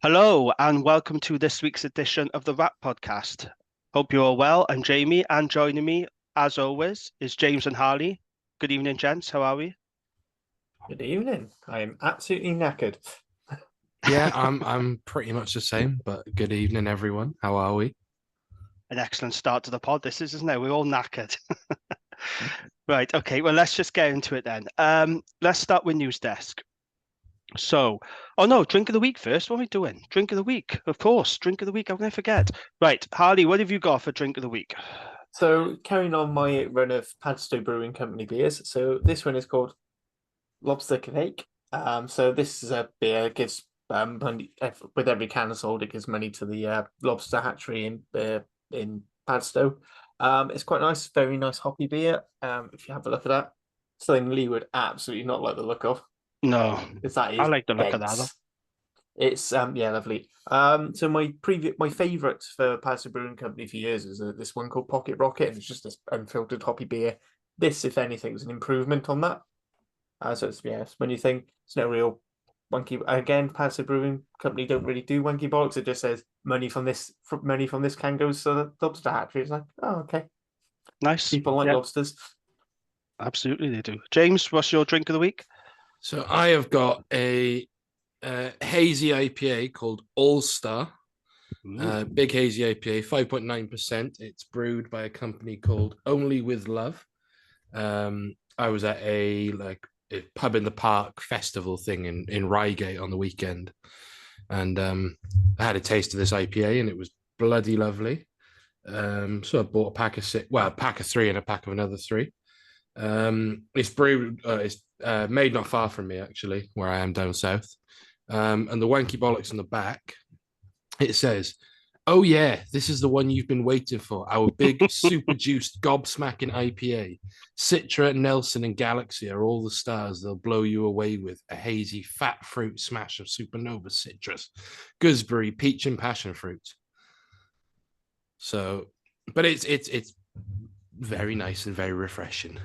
Hello, and welcome to this week's edition of the WRRAP podcast. Hope you're all well. I'm Jamie, and joining me, as always, is James and Harley. Good evening, gents. How are we? Good evening. I am absolutely knackered. Yeah, I'm pretty much the same, but good evening, everyone. How are we? An excellent start to the pod, this is, isn't it? We're all knackered. Right, okay, well, let's just get into it then. Let's start with News Desk. So, oh no, drink of the week first. What are we doing? Drink of the week, of course. Drink of the week. How can I forget? Right, Harley, what have you got for drink of the week? So, carrying on my run of Padstow Brewing Company beers. So, this one is called Lobster Cake. So this is a beer gives money with every can sold. It gives money to the lobster hatchery in Padstow. It's quite nice, very nice hoppy beer. If you have a look at that, something Lee would absolutely not like the look of. No, Because that I is like the look of that, though. dense. It's yeah, lovely. So my favorite for Padstow Brewing Company for years is this one called Pocket Rocket, and it's just this unfiltered hoppy beer. This, if anything, is an improvement on that. So it's when you think it's no real wonky. Again, Padstow Brewing Company don't really do wonky bollocks. It just says money from this can goes to the lobster hatchery. It's like, oh, okay. Nice. People like Yeah, lobsters. absolutely they do. James, what's your drink of the week? So I have got a hazy IPA called All Star. Big hazy IPA, 5.9%. It's brewed by a company called Only with Love. I was at a pub in the park festival thing in Reigate on the weekend, and I had a taste of this IPA, and it was bloody lovely. So I bought a pack of a pack of three and a pack of another three. It's brewed, it's made not far from me actually, where I am down south. And the wanky bollocks on the back, it says, "Oh yeah, this is the one you've been waiting for. Our big super juiced gobsmacking IPA. Citra, Nelson, and Galaxy are all the stars they'll blow you away with. A hazy fat fruit smash of supernova citrus, gooseberry, peach, and passion fruit." So, but it's very nice and very refreshing.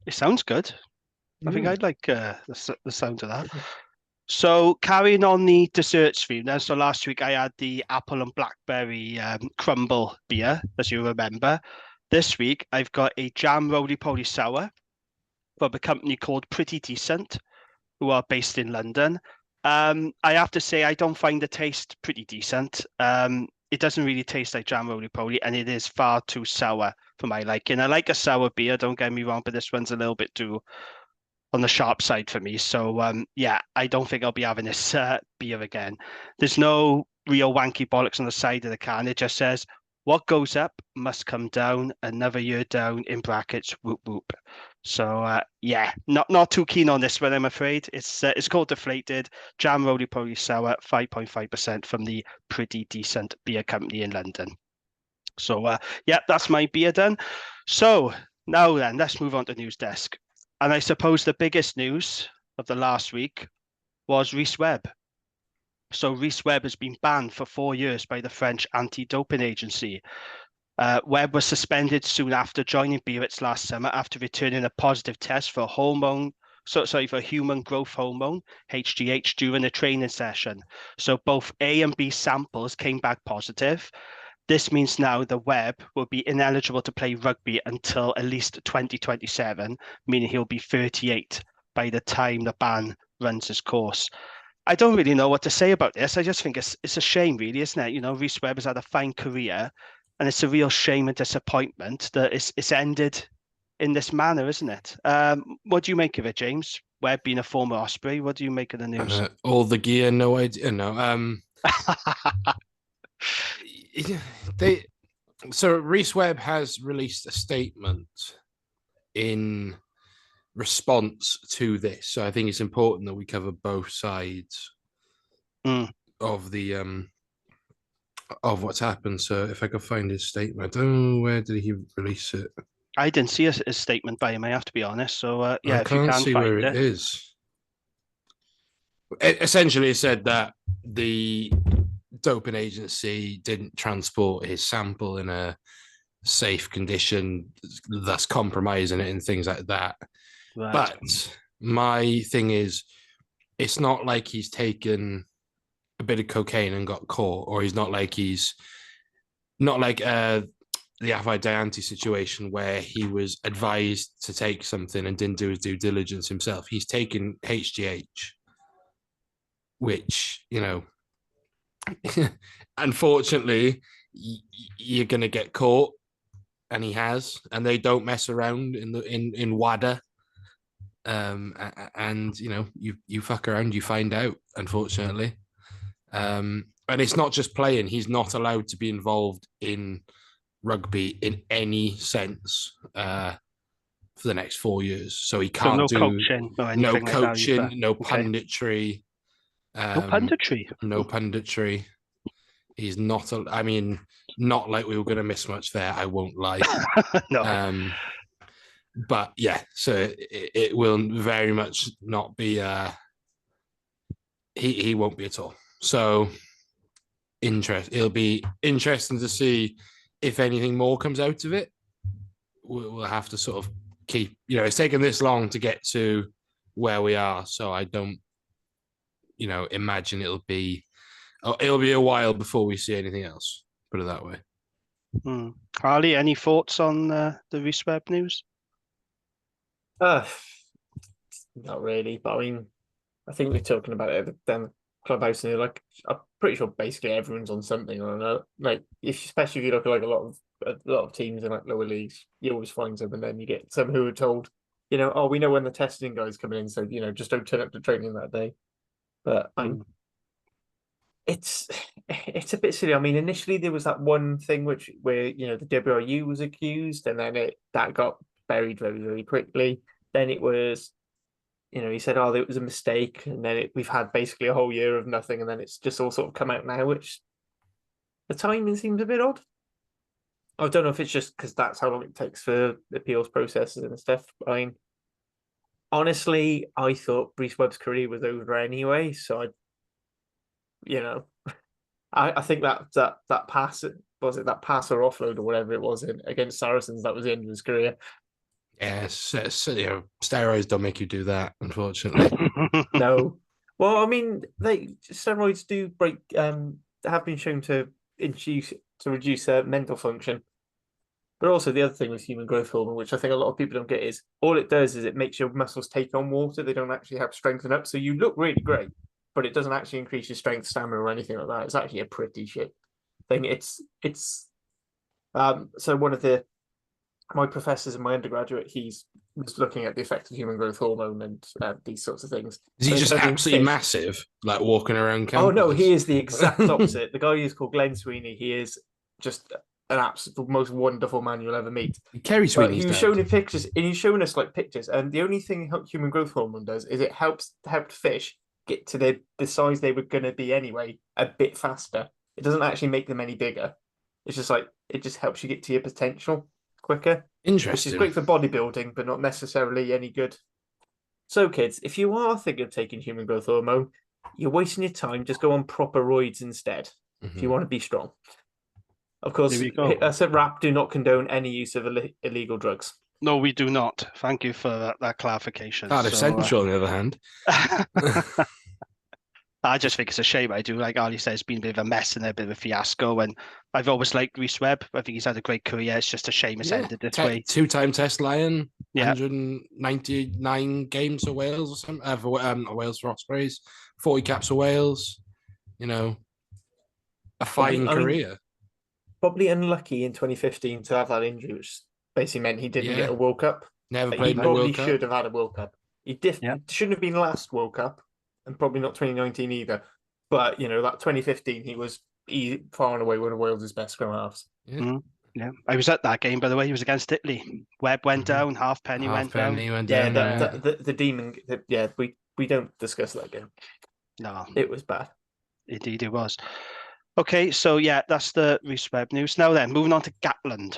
It sounds good. I think I'd like the sound of that. So carrying on the desserts theme then. So last week I had the apple and blackberry crumble beer, as you remember. This week I've got a jam roly-poly sour from a company called Pretty Decent, who are based in London. I have to say I don't find the taste pretty decent. It doesn't really taste like jam roly-poly, and it is far too sour for my liking. I like a sour beer, don't get me wrong, but this one's a little bit too on the sharp side for me. So yeah, I don't think I'll be having this beer again. There's no real wanky bollocks on the side of the can. It just says, "What goes up must come down. Another year down," in brackets, whoop whoop. So yeah, not too keen on this one, I'm afraid. It's called Deflated Jam Roly Poly Sour, 5.5% from the Pretty Decent Beer Company in London. So yeah, that's my beer done. So now then, let's move on to News Desk. And I suppose the biggest news of the last week was Rhys Webb. So Rhys Webb has been banned for 4 years by the French anti-doping agency. Webb was suspended soon after joining Biarritz last summer after returning a positive test for for human growth hormone, HGH, during a training session. So both A and B samples came back positive. This means now the Webb will be ineligible to play rugby until at least 2027, meaning he'll be 38 by the time the ban runs its course. I don't really know what to say about this. I just think it's a shame, really, isn't it? You know, Rhys Webb has had a fine career, and it's a real shame and disappointment that it's ended in this manner, isn't it? What do you make of it, James? Webb being a former Osprey, what do you make of the news? All the gear, no idea. No, they so Rhys Webb has released a statement in response to this. So I think it's important that we cover both sides of the of what's happened. So if I could find his statement, I don't know, where did he release it? I didn't see a statement by him, I have to be honest. So yeah, I if you can't can see find where it is. Essentially, it said that the doping agency didn't transport his sample in a safe condition, thus compromising it and things like that. Right. But my thing is, it's not like he's taken a bit of cocaine and got caught, or he's not like the Afai Dianti situation where he was advised to take something and didn't do his due diligence himself. He's taken HGH, which, unfortunately, you're going to get caught, and he has, and they don't mess around in WADA. And you fuck around, you find out, unfortunately. And it's not just playing. He's not allowed to be involved in rugby in any sense for the next 4 years. So he can't no do coaching or anything no coaching, like that, no okay. punditry. No punditry. No punditry. He's not. Not like we were going to miss much there. I won't lie. No. But yeah, so it will very much not be. He won't be at all. So it'll be interesting to see if anything more comes out of it. We'll have to sort of keep. It's taken this long to get to where we are, so I don't. Imagine it'll be a while before we see anything else. Put it that way. Harley, any thoughts on the WRRAP news? Not really, but I think we're talking about it at the clubhouse, and I'm pretty sure basically everyone's on something or another. Like, especially if you look at like a lot of teams in like lower leagues, you always find some, and then you get some who are told, oh, we know when the testing guy's coming in, so just don't turn up to training that day. But it's a bit silly. Initially there was that one thing where the WRU was accused, and then that got buried very, very quickly. Then it was, he said, oh, it was a mistake, and then we've had basically a whole year of nothing, and then it's just all sort of come out now, which the timing seems a bit odd. I don't know if it's just because that's how long it takes for appeals processes and stuff. Honestly, I thought Reece Webb's career was over anyway, so I think that pass, was it that pass or offload or whatever it was against Saracens, that was the end of his career. Yes, steroids don't make you do that, unfortunately. No. Well, steroids do break. Have been shown to reduce mental function. But also the other thing with human growth hormone, which I think a lot of people don't get, is all it does is it makes your muscles take on water. They don't actually help strengthen up. So you look really great, but it doesn't actually increase your strength, stamina, or anything like that. It's actually a pretty shit thing. So one of my professors in my undergraduate, he was looking at the effect of human growth hormone and these sorts of things. Is he just absolutely massive, like walking around campus? Oh no, he is the exact opposite. The guy is called Glenn Sweeney. He is just an absolute most wonderful man you'll ever meet. Kerry Sweeney's he was showing pictures, and he's showing us like pictures. And the only thing human growth hormone does is it helped fish get to the size they were going to be anyway a bit faster. It doesn't actually make them any bigger. It's just like it just helps you get to your potential quicker. Interesting. Which is great for bodybuilding, but not necessarily any good. So, kids, if you are thinking of taking human growth hormone, you're wasting your time. Just go on proper roids instead if you want to be strong. Of course, us at WRRAP do not condone any use of illegal drugs. No, we do not. Thank you for that clarification. Cardiff Central, on the other hand. I just think it's a shame. I do, like Ali says, it's been a bit of a mess and a bit of a fiasco. And I've always liked Reece Webb. I think he's had a great career. It's just a shame it's ended this way. 2-time Test Lion, 199 games for Wales or something. For Wales for Ospreys, 40 caps for Wales. A fine career. Probably unlucky in 2015 to have that injury, which basically meant he didn't get a World Cup. Never played in a World Cup. He probably should have had a World Cup. He shouldn't have been last World Cup, and probably not 2019 either. But that 2015, he was far and away one of Wales' best scrum halves. Yeah, I was at that game, by the way. He was against Italy. Webb went down, Halfpenny went down. The demon. We don't discuss that game. No, it was bad. Indeed, it was. Okay, so that's the Reece Webb news. Now then, moving on to Gatland.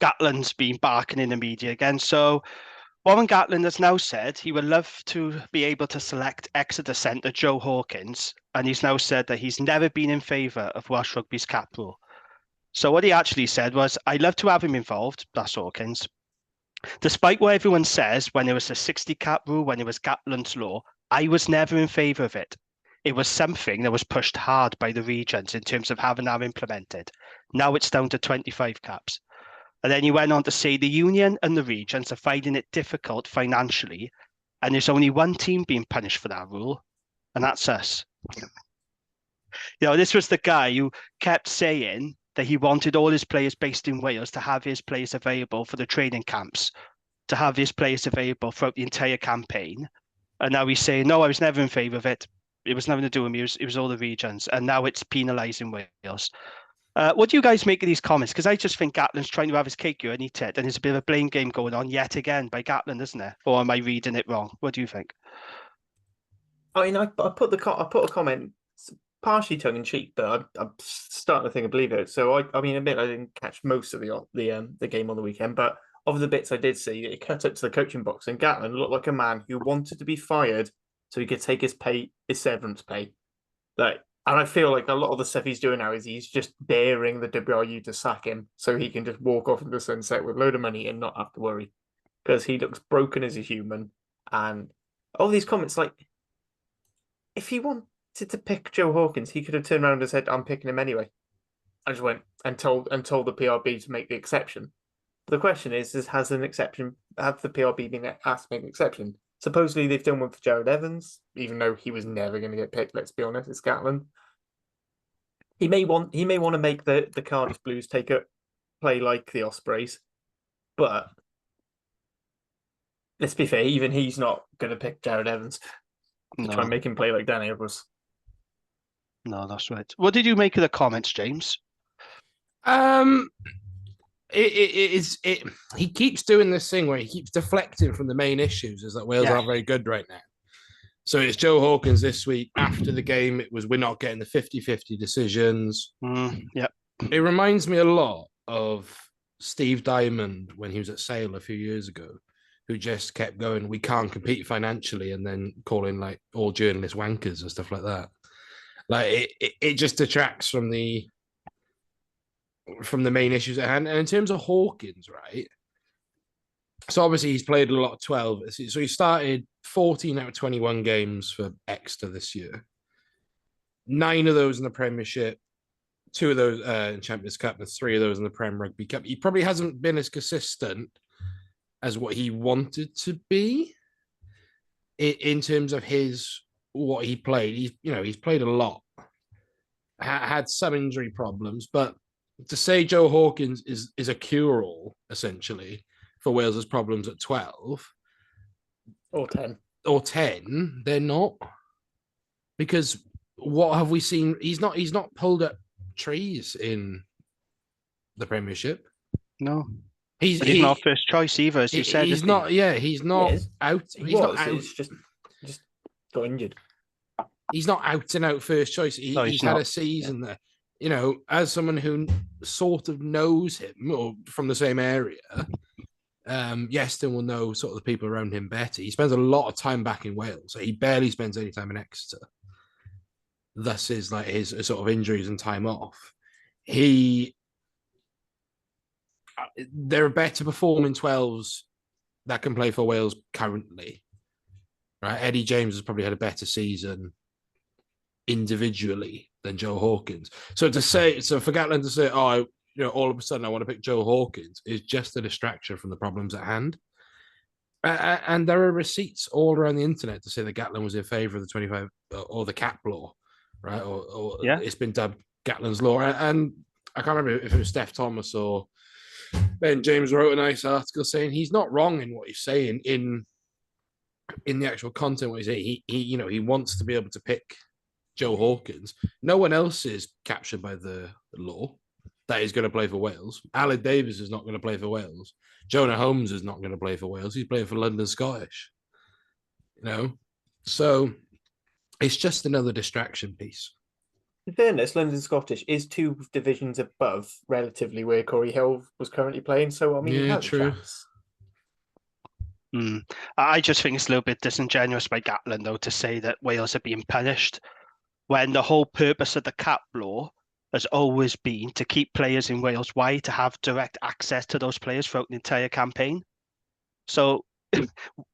Gatland's been barking in the media again. So Warren Gatland has now said he would love to be able to select Exeter centre Joe Hawkins, and he's now said that he's never been in favour of Welsh Rugby's cap rule. So what he actually said was, I'd love to have him involved, that's Hawkins. Despite what everyone says when it was a 60 cap rule, when it was Gatland's law, I was never in favour of it. it was something that was pushed hard by the regions in terms of having that implemented. Now it's down to 25 caps. And then he went on to say the union and the regions are finding it difficult financially, and there's only one team being punished for that rule, and that's us. This was the guy who kept saying that he wanted all his players based in Wales to have his players available for the training camps, to have his players available throughout the entire campaign. And now he's saying, no, I was never in favour of it. It was nothing to do with me. It was all the regions. And now it's penalising Wales. What do you guys make of these comments? Because I just think Gatland's trying to have his cake here and eat it. And there's a bit of a blame game going on yet again by Gatland, isn't there? Or am I reading it wrong? What do you think? I mean, I put a comment partially tongue in cheek, but I'm starting to think I believe it. So I mean, admit I didn't catch most of the game on the weekend, but of the bits I did see, it cut up to the coaching box, and Gatland looked like a man who wanted to be fired so he could take his severance pay. And I feel like a lot of the stuff he's doing now is he's just daring the WRU to sack him so he can just walk off into the sunset with a load of money and not have to worry, because he looks broken as a human. And all these comments, like, if he wanted to pick Joe Hawkins, he could have turned around and said, "I'm picking him anyway." I just went and told the PRB to make the exception. But the question is have the PRB been asked to make an exception? Supposedly they've done one for Jared Evans, even though he was never going to get picked. Let's be honest, it's Gatland. He may want to make the Cardiff Blues play like the Ospreys, but let's be fair, even he's not going to pick Jared Evans to try and make him play like Danny Edwards. No, that's right. What did you make of the comments, James? He keeps doing this thing where he keeps deflecting from the main issues, is that Wales aren't very good right now. So it's Joe Hawkins this week. After the game, it was, we're not getting the 50-50 decisions. Yep. It reminds me a lot of Steve Diamond when he was at Sale a few years ago, who just kept going, we can't compete financially, and then calling like all journalists wankers and stuff like that. Like it just detracts from the main issues at hand. And in terms of Hawkins, right? So obviously he's played a lot of 12. So he started 14 out of 21 games for Exeter this year. 9 of those in the Premiership, 2 of those in Champions Cup, and 3 of those in the Prem Rugby Cup. He probably hasn't been as consistent as what he wanted to be in terms of what he played. He's played a lot, had some injury problems, but to say Joe Hawkins is a cure-all essentially for Wales's problems at 12 or 10, they're not, because what have we seen? He's not pulled up trees in the Premiership. No. He's not first choice either, as you said. He's not. Yeah, he's not out. He's not out. He's just got injured. He's not out and out first choice. He's had a season there. As someone who sort of knows him or from the same area, Yeston will know sort of the people around him better. He spends a lot of time back in Wales. So he barely spends any time in Exeter. Thus is like his sort of injuries and time off. There are better performing 12s that can play for Wales currently. Right? Eddie James has probably had a better season individually than Joe Hawkins. So for Gatland to say, all of a sudden I want to pick Joe Hawkins is just a distraction from the problems at hand. And there are receipts all around the internet to say that Gatland was in favour of the 25 or the cap law, right? Or it's been dubbed Gatland's law. And I can't remember if it was Steph Thomas or Ben James wrote a nice article saying he's not wrong in what he's saying in the actual content. What he's saying, he wants to be able to pick Joe Hawkins. No one else is captured by the law that is going to play for Wales. Aled Davies is not going to play for Wales. Jonah Holmes is not going to play for Wales. He's playing for London Scottish. So it's just another distraction piece. In fairness, London Scottish is 2 divisions above relatively where Corey Hill was currently playing. So, I mean, he has a chance. I just think it's a little bit disingenuous by Gatland, though, to say that Wales are being punished when the whole purpose of the cap law has always been to keep players in Wales. Why? To have direct access to those players throughout the entire campaign. So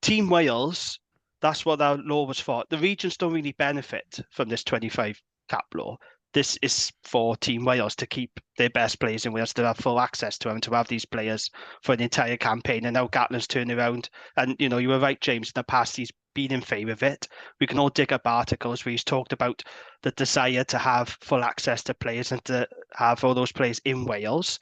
Team Wales That's what that law was for. The regions don't really benefit from this 25 cap law. This is for Team Wales to keep their best players in Wales to have full access to them, to have these players for an entire campaign. And now Gatland's turning around. And, you know, you were right, James, in the past, he's been in favour of it. We can all dig up articles where he's talked about the desire to have full access to players and to have all those players in Wales.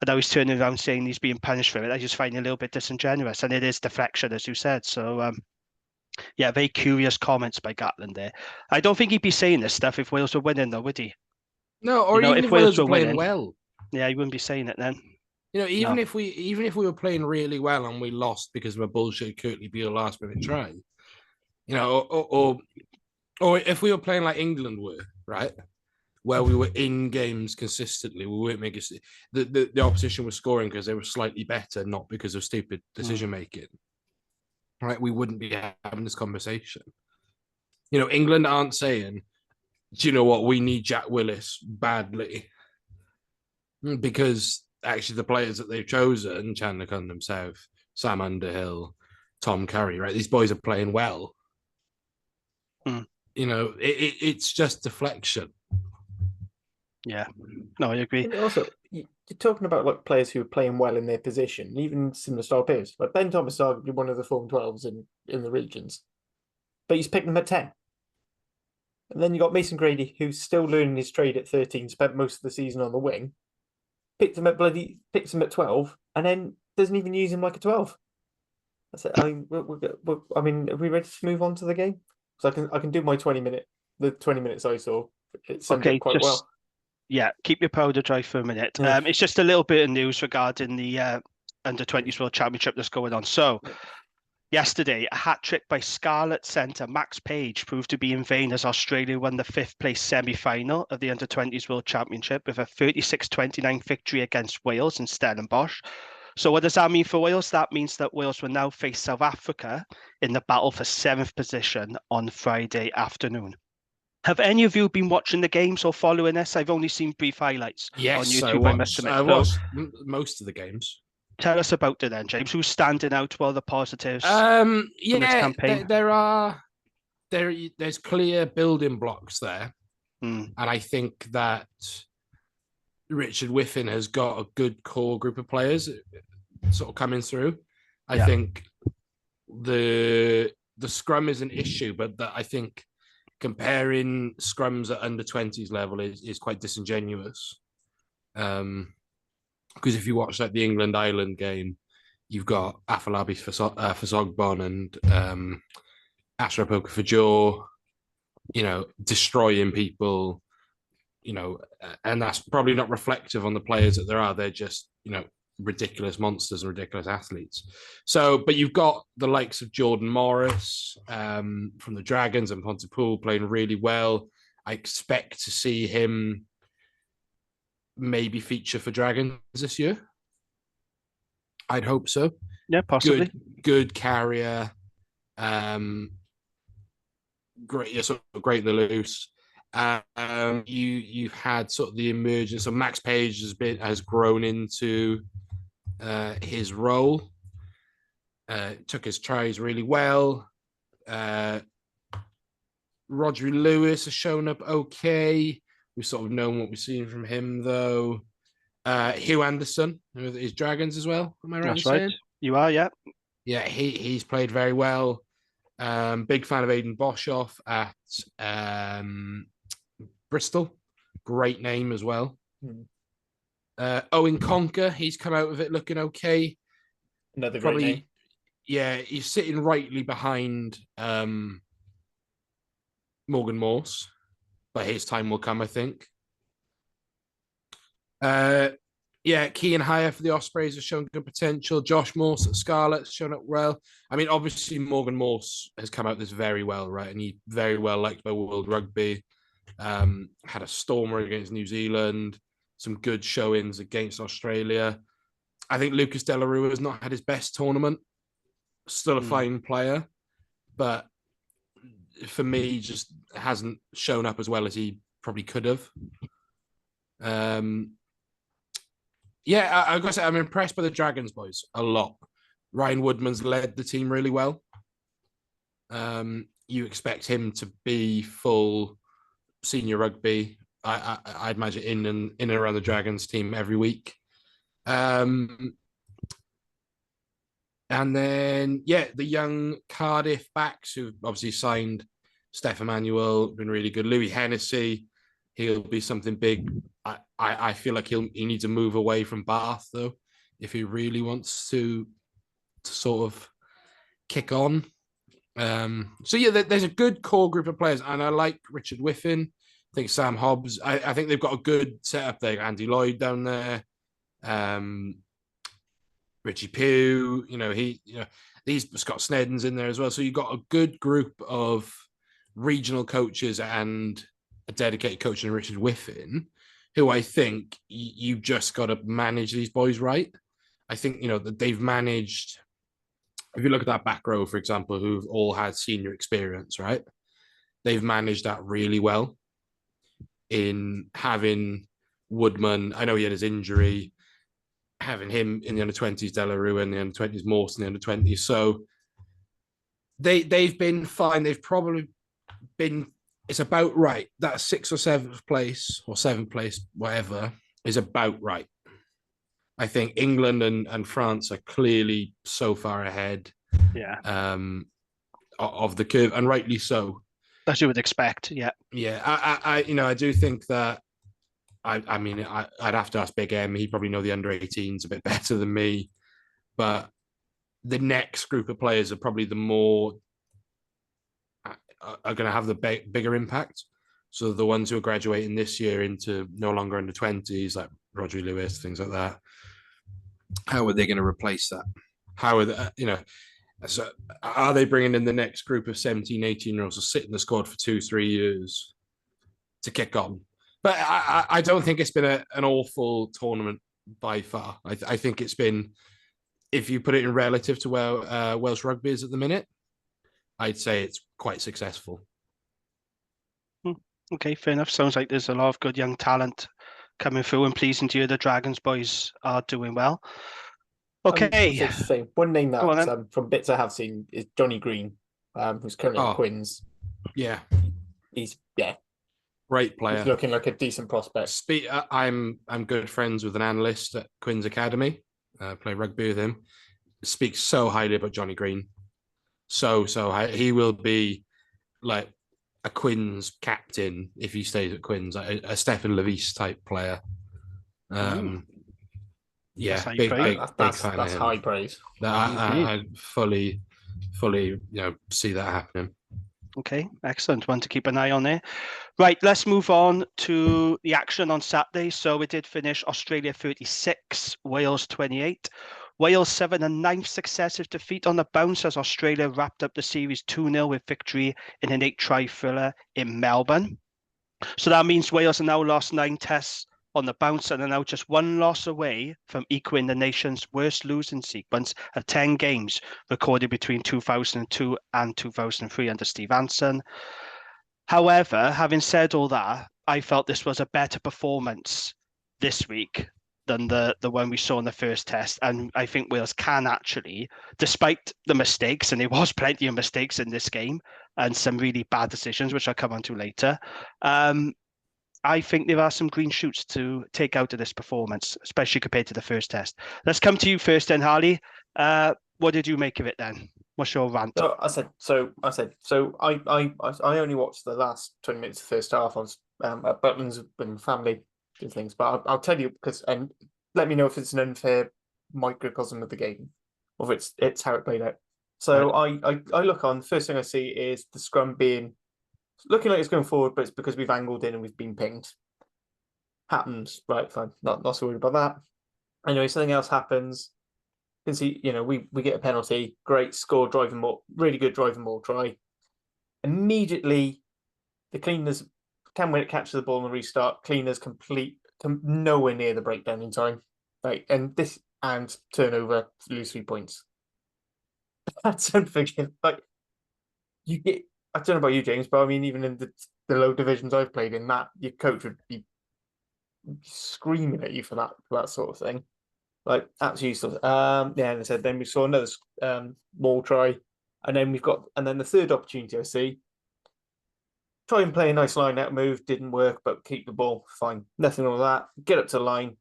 And now he's turning around saying he's being punished for it. I just find it a little bit disingenuous. And it is deflection, as you said. So, yeah, very curious comments by Gatland there. I don't think he'd be saying this stuff if Wales were winning, though, would he? No, or You know, even if if Wales Wales were were playing winning, well. yeah, he wouldn't be saying it then. You know, even No. if we were playing really well and we lost because of a bullshit Curtly Beale last minute try, you know, or if we were playing like England were, right, where we were in games consistently, we weren't making the opposition was scoring because they were slightly better, not because of stupid decision making. Right, we wouldn't be having this conversation. You know, England aren't saying, do you know what, we need Jack Willis badly, because actually the players that they've chosen, Chandler Cunningham South, Sam Underhill, Tom Curry, right, these boys are playing well. You know, it's just deflection. Yeah, no, I agree. And also, you're talking about like players who are playing well in their position, even similar style players. Like Ben Thomas is arguably one of the form 12s in the regions, but he's picked them at 10. And then you got Mason Grady, who's still learning his trade at 13, spent most of the season on the wing, picks him at 12, and then doesn't even use him like a 12. That's it. I mean, are we ready to move on to the game? So I can do my 20 minutes I saw. It summed up quite well. Yeah, keep your powder dry for a minute. It's just a little bit of news regarding the Under-20s World Championship that's going on. So, yesterday, a hat-trick by Scarlet centre Max Page proved to be in vain as Australia won the 5th place semi-final of the Under-20s World Championship with a 36-29 victory against Wales in Stellenbosch. So what does that mean for Wales? That means that Wales will now face South Africa in the battle for 7th position on Friday afternoon. Have any of you been watching the games or following this? I've only seen brief highlights on YouTube, I must admit. I watched most of the games. Tell us about it then, James. Who's standing out? What are the positives from this campaign? There's clear building blocks there. And I think that Richard Whiffen has got a good core group of players sort of coming through. I think the scrum is an issue, but I think comparing scrums at under-20s level is quite disingenuous. Because if you watch like the England-Ireland game, you've got Afolabi Fasogbon and Ashraf Okafor, you know, destroying people, you know, and that's probably not reflective on the players that there are. They're just, you know, ridiculous monsters and ridiculous athletes. So, but you've got the likes of Jordan Morris from the Dragons and Pontypool playing really well. I expect to see him maybe feature for Dragons this year. I'd hope so. Yeah, possibly. Good carrier. Great, sort of great in the loose. You've had sort of the emergence of Max Page has grown into his role. Took his tries really well. Rodri Lewis has shown up okay. We've sort of known what we've seen from him, though. Hugh Anderson with his Dragons as well. Am I right? That's right. You are, yeah. Yeah, he's played very well. Big fan of Aidan Boshoff at Bristol. Great name as well. Owen Conker, he's come out of it looking okay. Another great name. Yeah, he's sitting rightly behind Morgan Morse, but his time will come, I think. Kean Hire for the Ospreys has shown good potential. Josh Morse at Scarlet has shown up well. I mean, obviously, Morgan Morse has come out this very well, right? And he very well liked by World Rugby. Had a stormer against New Zealand. Some good showings against Australia. I think Lucas Delarue has not had his best tournament. Still a fine player, but for me, he just hasn't shown up as well as he probably could have. I've got to say, I'm impressed by the Dragons boys a lot. Ryan Woodman's led the team really well. You expect him to be full senior rugby. I'd imagine in and around the Dragons team every week. And then, the young Cardiff backs who've obviously signed Steph Emmanuel, been really good. Louis Hennessy, he'll be something big. I feel like he needs to move away from Bath, though, if he really wants to sort of kick on. There's a good core group of players, and I like Richard Whiffen. I think Sam Hobbs. I think they've got a good setup there. Andy Lloyd down there. Richie Pugh, these Scott Snedden's in there as well. So you've got a good group of regional coaches and a dedicated coach in Richard Whiffen, who I think you just got to manage these boys right. I think, that they've managed, if you look at that back row, for example, who've all had senior experience, right? They've managed that really well in having Woodman. I know he had his injury, having him in the under-20s, Delarue, and the under-20s, Morse in the under-20s. So they've been fine. They've probably been, it's about right. That 6th or 7th place or 7th place, whatever, is about right. I think England and France are clearly so far ahead of the curve, and rightly so. As you would expect, yeah. Yeah, I do think that I'd have to ask Big M. He'd probably know the under-18s a bit better than me. But the next group of players are probably the more are going to have the bigger impact. So the ones who are graduating this year into no longer under 20s, like Rodri Lewis, things like that. How are they going to replace that? How are they, so are they bringing in the next group of 17, 18-year-olds to sit in the squad for 2-3 years to kick on? But I don't think it's been an awful tournament by far. I think it's been, if you put it in relative to where Welsh rugby is at the minute, I'd say it's quite successful. Okay, fair enough. Sounds like there's a lot of good young talent coming through, and pleasing to hear the Dragons boys are doing well. Okay. One name that from bits I have seen is Johnny Green, who's currently at Quins. Yeah. He's great player. He's looking like a decent prospect. I'm good friends with an analyst at Quins Academy. Play rugby with him. Speaks so highly about Johnny Green. So high. He will be like a Quins captain if he stays at Quins, like a Stefan Levis type player. That's big fan that's of him. High praise. I fully see that happening. Okay, excellent. One to keep an eye on there. Right, let's move on to the action on Saturday. So we did finish Australia 36, Wales 28. Wales 7 and 9th successive defeat on the bounce as Australia wrapped up the series 2-0 with victory in an 8-try thriller in Melbourne. So that means Wales have now lost 9 tests on the bounce and are now just 1 loss away from equaling the nation's worst losing sequence of 10 games recorded between 2002 and 2003 under Steve Hansen. However, having said all that, I felt this was a better performance this week than the one we saw in the first test. And I think Wales can actually, despite the mistakes, and there was plenty of mistakes in this game and some really bad decisions, which I'll come on to later, I think there are some green shoots to take out of this performance, especially compared to the first test. Let's come to you first then, Harley. What did you make of it then? What's your rant? I only watched the last 20 minutes of the first half. I was at Butland's with family and things, but I'll tell you and let me know if it's an unfair microcosm of the game, or if it's how it played out. So right. I look on, first thing I see is the scrum looking like it's going forward, but it's because we've angled in and we've been pinged. Happens, right? Fine, not so worried about that. Anyway, something else happens. You can see, we get a penalty. Great score, driving more, really good driving more try. Immediately, the cleaners can catch the ball and restart. Cleaners nowhere near the breakdown in time. Right, and turnover, lose 3 points. That's unforgivable. Like you get. I don't know about you, James, but I mean, even in the low divisions I've played in, that your coach would be screaming at you for that sort of thing. Like absolutely useless. And I said then we saw another more try. And then the third opportunity I see, try and play a nice line out move, didn't work, but keep the ball, fine. Nothing wrong with that. Get up to the line.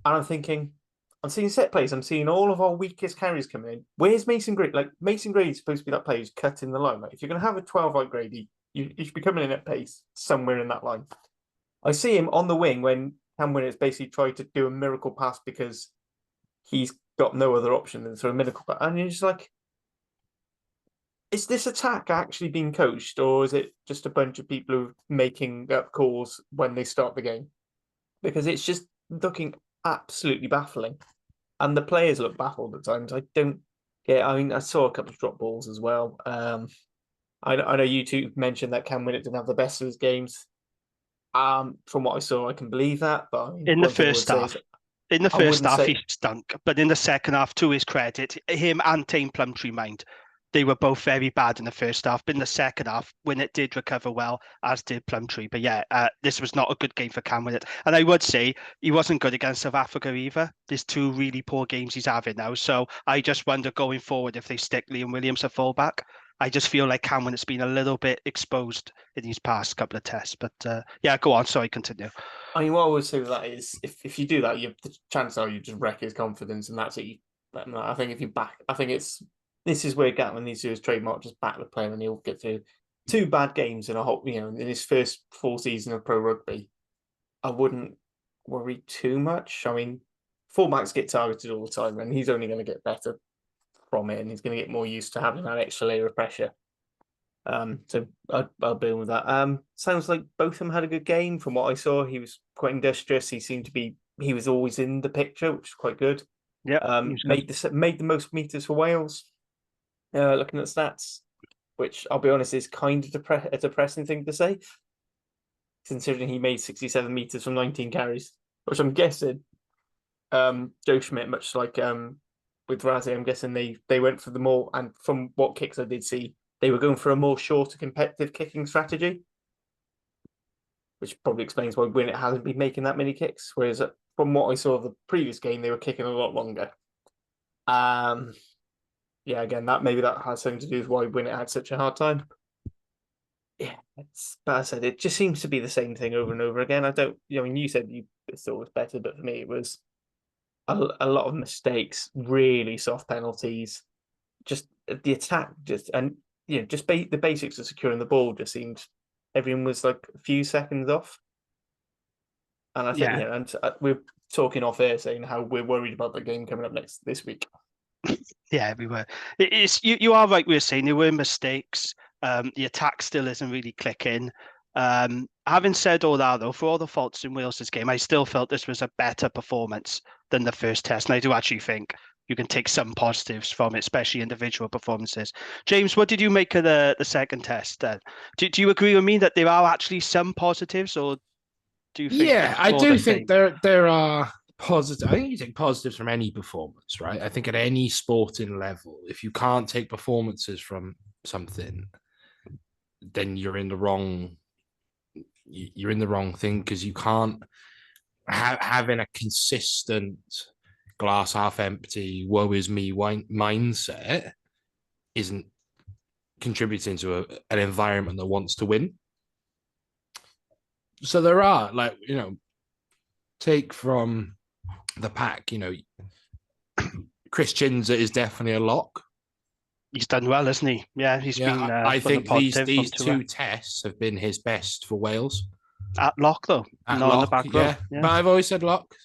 And I'm thinking, I'm seeing set plays, I'm seeing all of our weakest carries coming in. Where's Mason Grady? Like, Mason Grady's supposed to be that player who's cutting the line. Like, if you're going to have a 12 like Grady, you should be coming in at pace somewhere in that line. I see him on the wing when Cam Winnett's basically tried to do a miracle pass because he's got no other option than throw a miracle pass. And you're just like, is this attack actually being coached, or is it just a bunch of people who are making up calls when they start the game? Because it's just looking absolutely baffling. And the players look baffled at times. I don't get. I mean, I saw a couple of drop balls as well. I know you two mentioned that Cam Winnett didn't have the best of his games. From what I saw, I can believe that. But I mean, In the first half, he stunk. But in the second half, to his credit, him and Tame Plumtree, mind, they were both very bad in the first half. But in the second half, Winnett did recover well, as did Plumtree. But yeah, this was not a good game for Cam Winnett. And I would say he wasn't good against South Africa either. There's 2 really poor games he's having now. So I just wonder going forward if they stick Liam Williams at fullback. I just feel like Cam Winnett's been a little bit exposed in these past couple of tests. But yeah, go on. Sorry, continue. I mean, what I would say with that is, if you do that, the chances are you just wreck his confidence, and that's it. I think if you back, I think this is where Gatland needs to do his trademark, just back the player, and he'll get through 2 bad games in a whole, in his first full season of pro rugby. I wouldn't worry too much. I mean, fullbacks get targeted all the time, and he's only going to get better from it, and he's going to get more used to having that extra layer of pressure. So I'll build with that. Sounds like both of them had a good game. From what I saw, he was quite industrious. He was always in the picture, which is quite good. Yeah. Made the most meters for Wales. Looking at stats, which I'll be honest is kind of a depressing thing to say, considering he made 67 meters from 19 carries, which I'm guessing Joe Schmidt, much like with Razzie, I'm guessing they went for the more, and from what kicks I did see, they were going for a more shorter competitive kicking strategy, which probably explains why Winnett hasn't been making that many kicks. Whereas from what I saw of the previous game, they were kicking a lot longer. Yeah, again, that has something to do with why Winnett had such a hard time. Yeah, but I said, it just seems to be the same thing over and over again. You said you thought it was better, but for me, it was a lot of mistakes, really soft penalties, just the attack, the basics of securing the ball just seemed everyone was like a few seconds off. And I think, we're talking off air saying how we're worried about the game coming up this week. Yeah, we were. You are right. We were saying there were mistakes. The attack still isn't really clicking. Having said all that, though, for all the faults in Wales's game, I still felt this was a better performance than the first test, and I do actually think you can take some positives from it, especially individual performances. James, what did you make of the second test? Do you agree with me that there are actually some positives, or do you think? Yeah, I do think there are positive. I think you take positives from any performance, right? I think at any sporting level, if you can't take performances from something, then you're in the wrong. You're in the wrong thing, because you can't having a consistent glass half empty, woe is me mindset isn't contributing to an environment that wants to win. So there are, take from the pack, Chris Chinza is definitely a lock. He's done well, isn't he? Yeah, he's been. I think these 2 tests have been his best for Wales. At lock, though. Not lock, in the back row. Yeah. But I've always said lock.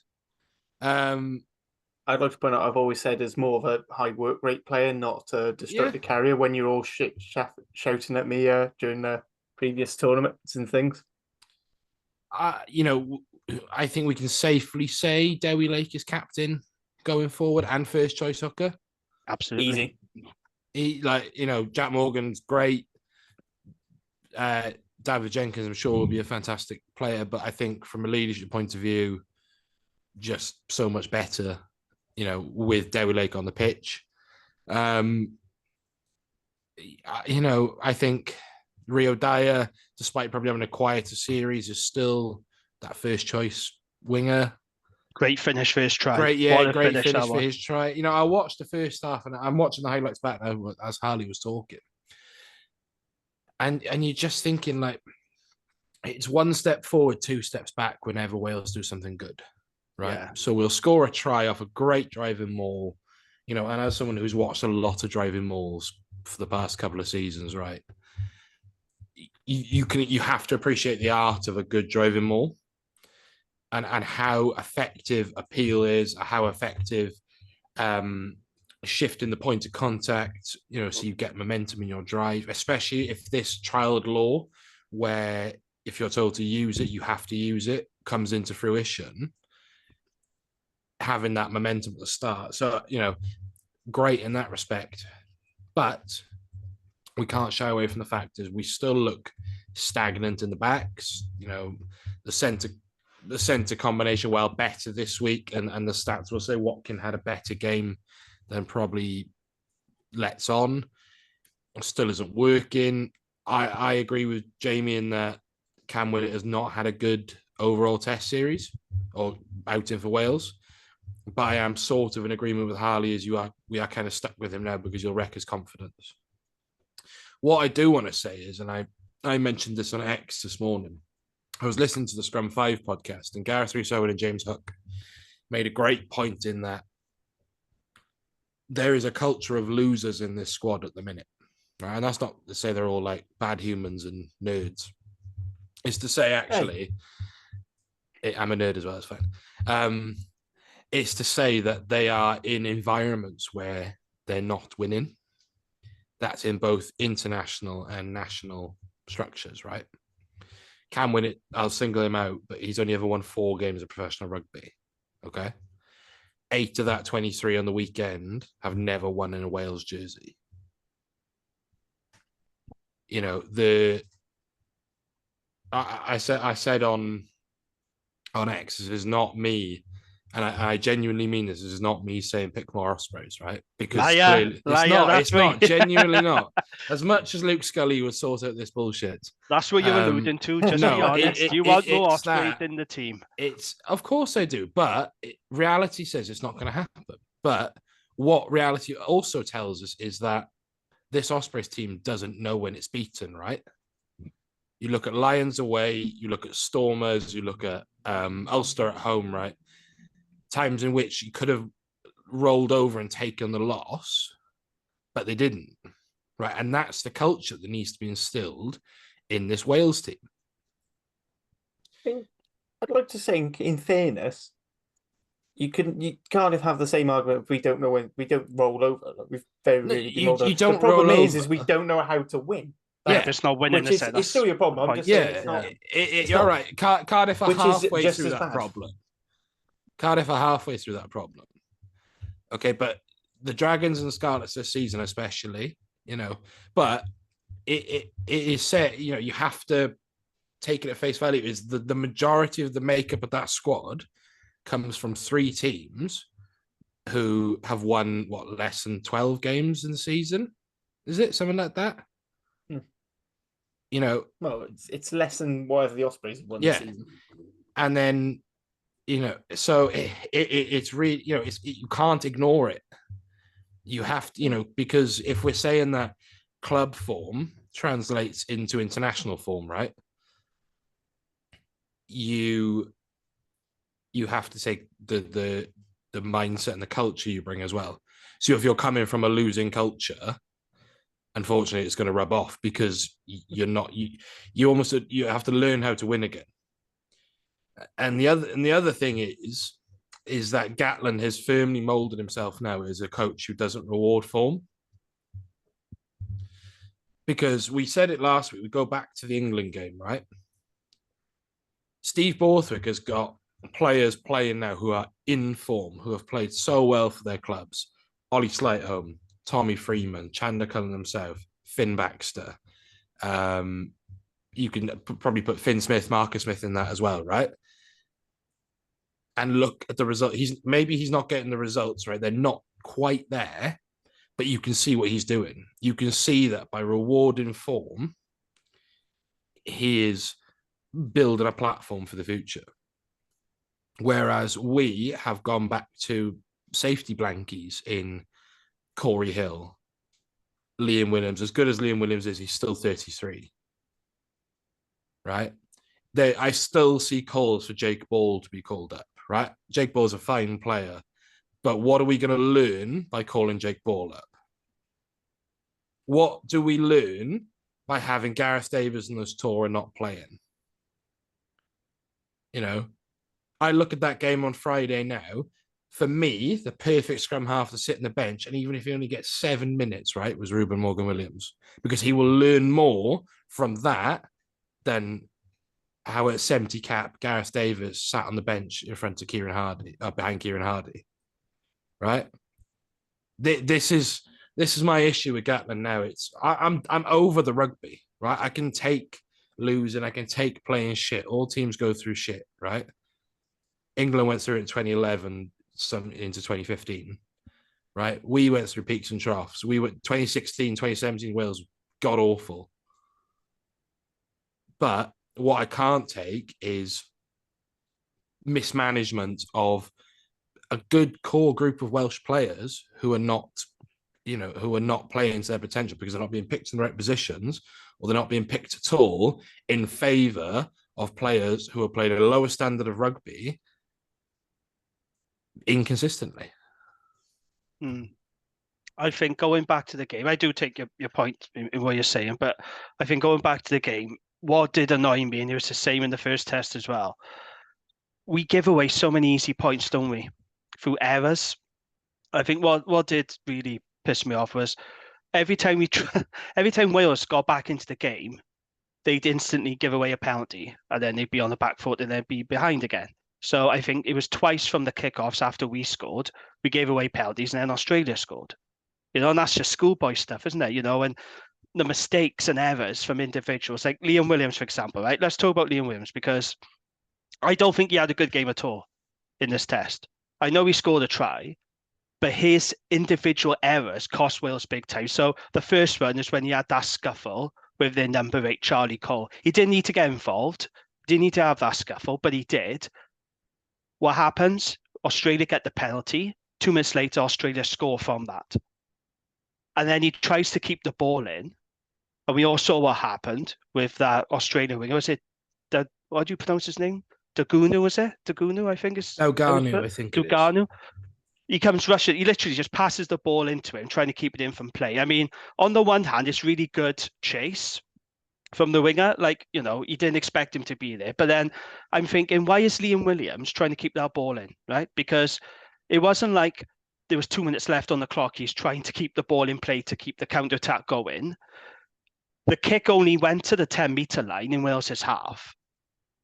I'd like to point out, I've always said as more of a high work rate player, not a destructive carrier, when you're all shouting at me during the previous tournaments and things. I think we can safely say Dewi Lake is captain going forward and first choice hooker. Absolutely. Easy. Jack Morgan's great. David Jenkins, I'm sure, will be a fantastic player, but I think from a leadership point of view, just so much better, with Dewi Lake on the pitch. I think Rio Dyer, despite probably having a quieter series, is still that first choice winger. Great finish for his try. Great, yeah, What a great finish that finish for was. his try. You know, I watched the first half, and I'm watching the highlights back now as Harley was talking, and you're just thinking like it's one step forward, two steps back whenever Wales do something good, right? Yeah. So we'll score a try off a great driving maul, you know, and as someone who's watched a lot of driving mauls for the past couple of seasons, right? You have to appreciate the art of a good driving maul. And how effective appeal is, how effective shifting the point of contact, you know, so you get momentum in your drive, especially if this trialed law where if you're told to use it, you have to use it, comes into fruition, having that momentum at the start. So, you know, great in that respect. But we can't shy away from the fact is we still look stagnant in the backs. You know, the centre combination well better this week, and the stats will say Watkin had a better game than probably lets on. Still isn't working. I agree with Jamie in that Cam Willett has not had a good overall test series or outing for Wales. But I am sort of in agreement with Harley as we are kind of stuck with him now because you'll wreck his confidence. What I do want to say is, and I mentioned this on X this morning, I was listening to the Scrum 5 podcast, and Gareth Rhys-Owen and James Hook made a great point in that there is a culture of losers in this squad at the minute. Right? And that's not to say they're all like bad humans and nerds. It's to say, actually, I'm a nerd as well, it's fine. It's to say that they are in environments where they're not winning. That's in both international and national structures, right? Can win it. I'll single him out, but he's only ever won 4 games of professional rugby. Okay. 8 of that 23 on the weekend have never won in a Wales jersey. You know, I said on X, this is not me, and I genuinely mean this. This is not me saying pick more Ospreys, right? Because clearly it's not genuinely not. As much as Luke Scully would sort out this bullshit, that's what you're alluding to. Just be honest. You want more Ospreys in the team. It's of course I do, but reality says it's not going to happen. But what reality also tells us is that this Ospreys team doesn't know when it's beaten, right? You look at Lions away, you look at Stormers, you look at Ulster at home, right? Times in which you could have rolled over and taken the loss, but they didn't, right? And that's the culture that needs to be instilled in this Wales team. I'd like to think, in fairness, you can't have the same argument if we don't know when we don't roll over. Like we've very rarely been rolled over. The problem is we don't know how to win. Yeah, there's no winning. It's still your problem. I'm just saying you're right. Cardiff are halfway through that problem. Cardiff are halfway through that problem. Okay, but the Dragons and Scarlets this season, especially, you know, but it is set, you know, you have to take it at face value. Is the majority of the makeup of that squad comes from 3 teams who have won less than 12 games in the season? Is it something like that? You know, well, it's less than whatever the Ospreys have won this season. And then, you know, so it's really, you know, you can't ignore it. You have to, you know, because if we're saying that club form translates into international form, right? You have to take the mindset and the culture you bring as well. So if you're coming from a losing culture, unfortunately, it's going to rub off because you're not. You have to learn how to win again. And the other thing is that Gatland has firmly molded himself now as a coach who doesn't reward form. Because we said it last week, we go back to the England game, right? Steve Borthwick has got players playing now who are in form, who have played so well for their clubs. Ollie Slightholme, Tommy Freeman, Chandler Cullen himself, Finn Baxter. You can probably put Finn Smith, Marcus Smith in that as well, right? And look at the result. He's not getting the results, right? They're not quite there, but you can see what he's doing. You can see that by rewarding form, he is building a platform for the future. Whereas we have gone back to safety blankies in Corey Hill, Liam Williams. As good as Liam Williams is, he's still 33, right? I still see calls for Jake Ball to be called up, right? Jake Ball's a fine player, but what are we going to learn by calling Jake Ball up? What do we learn by having Gareth Davies on this tour and not playing? You know, I look at that game on Friday now. For me, the perfect scrum half to sit on the bench, and even if he only gets 7 minutes, right, was Ruben Morgan-Williams, because he will learn more from that than how at 70 cap Gareth Davies sat on the bench in front of Kieran Hardy, behind Kieran Hardy, right? This is my issue with Gatland now. I'm over the rugby, right? I can take losing, I can take playing shit. All teams go through shit, right? England went through it in 2011, some into 2015, right? We went through peaks and troughs. We went 2016, 2017, Wales, god awful. But what I can't take is mismanagement of a good core group of Welsh players who are not, who are not playing to their potential because they're not being picked in the right positions, or they're not being picked at all in favour of players who are playing at a lower standard of rugby inconsistently. I think going back to the game, I do take your point in what you're saying, but I think going back to the game, what did annoy me, and it was the same in the first test as well, we give away so many easy points, don't we, through errors. I think what did really piss me off was every time Wales got back into the game, they'd instantly give away a penalty, and then they'd be on the back foot and they'd be behind again. So I think it was twice from the kickoffs after we scored, we gave away penalties, and then Australia scored. And that's just schoolboy stuff, isn't it? And the mistakes and errors from individuals, like Liam Williams, for example, right? Let's talk about Liam Williams, because I don't think he had a good game at all in this test. I know he scored a try, but his individual errors cost Wales big time. So the first one is when he had that scuffle with their number 8, Charlie Cole. He didn't need to get involved, didn't need to have that scuffle, but he did. What happens? Australia get the penalty. 2 minutes later, Australia score from that. And then he tries to keep the ball in. And we all saw what happened with that Australian winger. Was it, what do you pronounce his name? Dagunu, was it? Dagunu, I think is. Daganu, I think it is. He comes rushing. He literally just passes the ball into him, trying to keep it in from play. I mean, on the one hand, it's really good chase from the winger. Like, you didn't expect him to be there. But then I'm thinking, why is Liam Williams trying to keep that ball in, right? Because it wasn't like there was 2 minutes left on the clock. He's trying to keep the ball in play to keep the counter-attack going. The kick only went to the 10-metre line in Wales's half.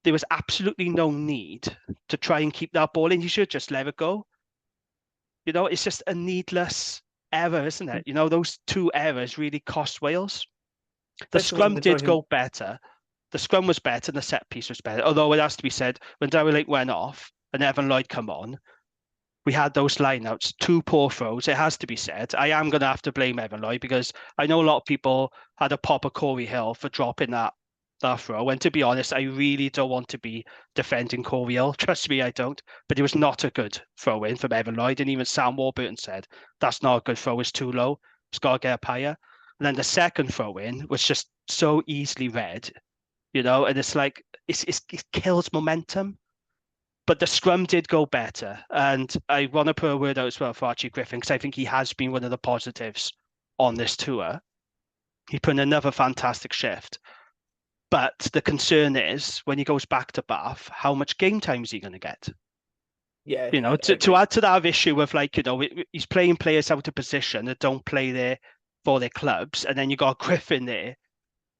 There was absolutely no need to try and keep that ball in. You should just let it go. It's just a needless error, isn't it? Those 2 errors really cost Wales. The scrum did go better. The scrum was better and the set piece was better. Although it has to be said, when Darryl Lake went off and Evan Lloyd come on, we had those lineouts, 2 poor throws. It has to be said. I am going to have to blame Evan Lloyd, because I know a lot of people had a pop at Corey Hill for dropping that throw. And to be honest, I really don't want to be defending Corey Hill. Trust me, I don't. But it was not a good throw in from Evan Lloyd. And even Sam Warburton said, that's not a good throw. It's too low. It's got to get up higher. And then the second throw in was just so easily read, and it's like, it kills momentum. But the scrum did go better. And I want to put a word out as well for Archie Griffin, because I think he has been one of the positives on this tour. He put in another fantastic shift. But the concern is, when he goes back to Bath, how much game time is he going to get? Yeah. To add to that issue of, like, he's playing players out of position that don't play there for their clubs. And then you got Griffin there.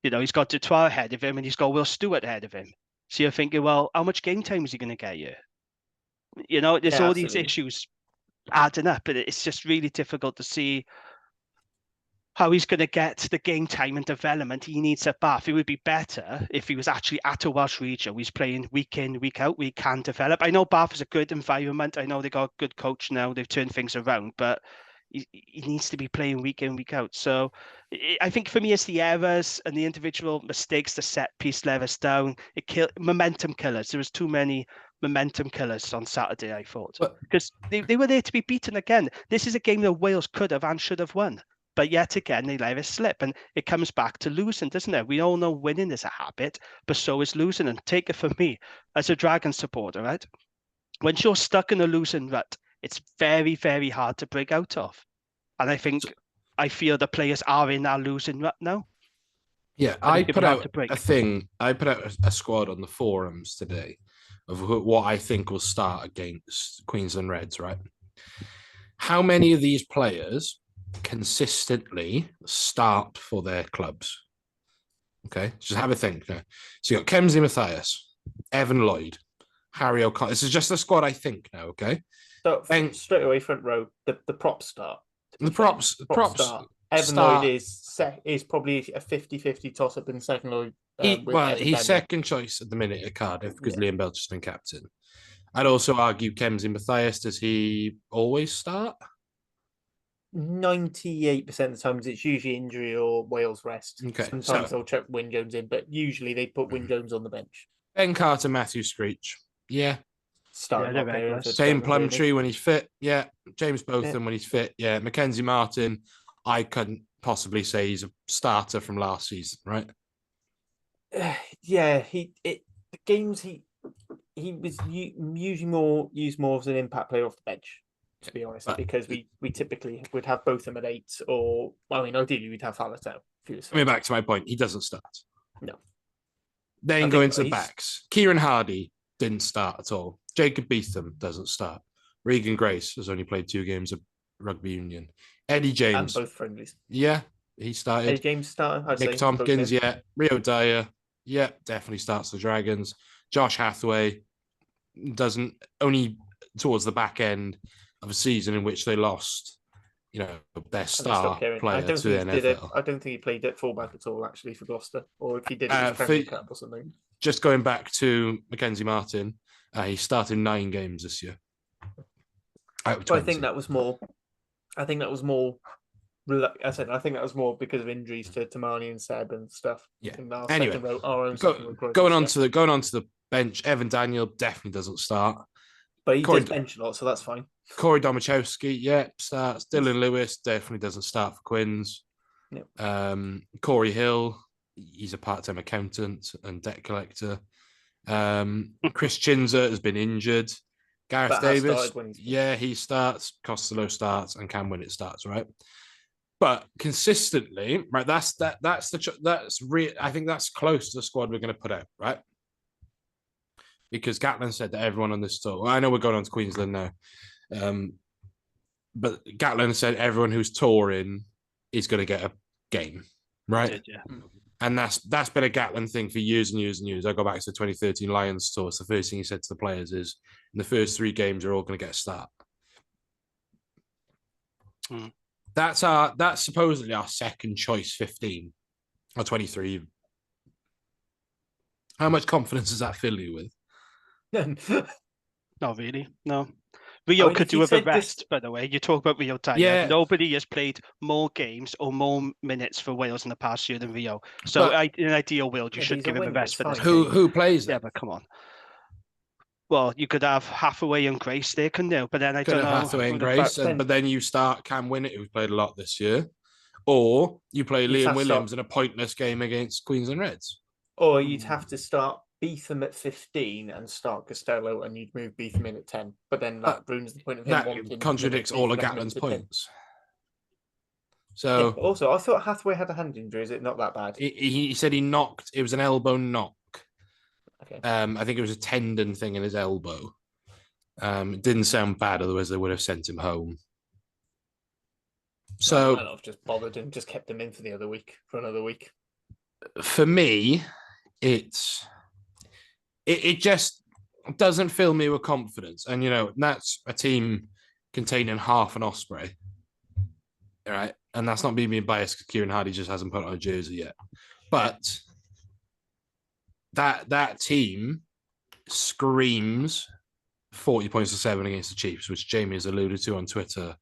He's got Dutoit ahead of him, and he's got Will Stewart ahead of him. So you're thinking, well, how much game time is he going to get you? There's all these issues adding up, and it's just really difficult to see how he's going to get the game time and development he needs at Bath. It would be better if he was actually at a Welsh region. He's playing week in, week out. We can develop. I know Bath is a good environment. I know they got a good coach now. They've turned things around, but he needs to be playing week in, week out. So I think for me, it's the errors and the individual mistakes, the set piece let us down. Momentum killers. There was too many momentum killers on Saturday, I thought. But- Because they were there to be beaten again. This is a game that Wales could have and should have won. But yet again, they let it slip. And it comes back to losing, doesn't it? We all know winning is a habit, but so is losing. And take it from me, as a Dragon supporter, right? When you're stuck in a losing rut, it's very, very hard to break out of. And I feel the players are in that losing rut now. Yeah, And I it can be put hard out to break. a thing. I put out a squad on the forums today of what I think will start against Queensland Reds, right? How many of these players consistently start for their clubs? Okay, just have a think. Okay? So you got Kemsley Mathias, Evan Lloyd, Harry O'Connor. This is just the squad I think now, okay? So And- straight away, front row, the props start. The props start. Evan start- Lloyd is probably a 50-50 toss-up in second Lloyd. He's Daniel. second choice at the minute at Cardiff because Yeah. Liam Belcher's been captain. I'd also argue Kemsley Mathias, does he always start? 98% of the times it's usually injury or Wales rest. Okay, Sometimes so- they'll chuck Wyn Jones in, but usually they put Wyn Jones on the bench. Ben Carter, Matthew Screech. Yeah. Starting they're up there regulars. for Tame Devon, really. Plumtree when he's fit. Yeah. James Botham when he's fit. Yeah. Mackenzie Martin, I couldn't possibly say he's a starter from last season, right? Yeah, the games he was usually used more as an impact player off the bench, to be honest, But- because we typically would have both them at 8, or I mean, ideally we'd have Faletau. Coming back to my point, he doesn't start. No. Then I go think into the he's- backs. Kieran Hardy didn't start at all. Jacob Beetham doesn't start. Regan Grace has only played 2 games of rugby union. Eddie And James, both friendlies. yeah, he started. Eddie James starter, I'd say, Nick Tompkins, both yeah. Rio Dyer, yeah, definitely starts the Dragons. Josh Hathaway doesn't, only towards the back end of a season in which they lost, their and they star stopped caring. player I don't to the think he did it. NFL. I don't think he played at fullback at all, actually, for Gloucester, or if he did, it was For- Premier Cup or something. Just going back to Mackenzie Martin, he started 9 games this year. Out of But I 20. think that was more. I think that was more. I think that was more because of injuries to Tamani and Seb and stuff. Yeah. And our Anyway, second row, our own second row growth going this on year. to the bench, Evan Daniel definitely doesn't start. But he Corey- does bench a lot, so that's fine. Corey Domachowski, yeah, starts. Dylan Lewis definitely doesn't start for Quins. Yep. Corey Hill, he's a part-time accountant and debt collector. Chris Chinzer has been injured. Gareth But has Davis, started when he's been. yeah, he starts. Costello starts, and Cam Winnett starts, right? But consistently, right? I think that's close to the squad we're going to put out, right? Because Gatlin said that everyone on this tour. Well, I know we're going on to Queensland now, but Gatlin said everyone who's touring is going to get a game, right? Did, yeah. And that's been a Gatlin thing for years and years and years. I go back to the 2013 Lions tour. So the first thing he said to the players is, in the first 3 games, you're all going to get a start. Mm. That's supposedly our second choice 15 or 23. How much confidence does that fill you with? Not really, no. Rio mean, could if do you with a said this- rest, by the way. You talk about Rio Dyer. Yeah. Nobody has played more games or more minutes for Wales in the past year than Rio. So But- in an ideal world, you Yeah, but should he's a give him a winger, rest it's for this fine. game. Who plays Yeah, that? but come on. Well, you could have Hathaway and Grace there, couldn't you? But then I Could don't have know. Hathaway and who the Grace, fuck- but then you start Cam Winnett, who's played a lot this year, or you play You'd Liam have to Williams start- in a pointless game against Queensland Reds. Or you'd have to start Beetham at 15 and start Costello, and you'd move Beetham in at 10. But then that ruins the point of him wanting That contradicts minutes, all of Beetham Gatlin's at 10. points. Yeah, So but also, I thought Hathaway had a hand injury. Is it not that bad? he said he knocked. It was an elbow knock. Okay. I think it was a tendon thing in his elbow. It didn't sound bad, otherwise they would have sent him home. I So might not have just bothered and just kept him in for another week. for me, it just doesn't fill me with confidence. And that's a team containing half an Osprey. All right. And that's not me being biased because Kieran Hardy just hasn't put on a jersey yet. But that team screams 40 points to 7 against the Chiefs, which Jamie has alluded to on Twitter.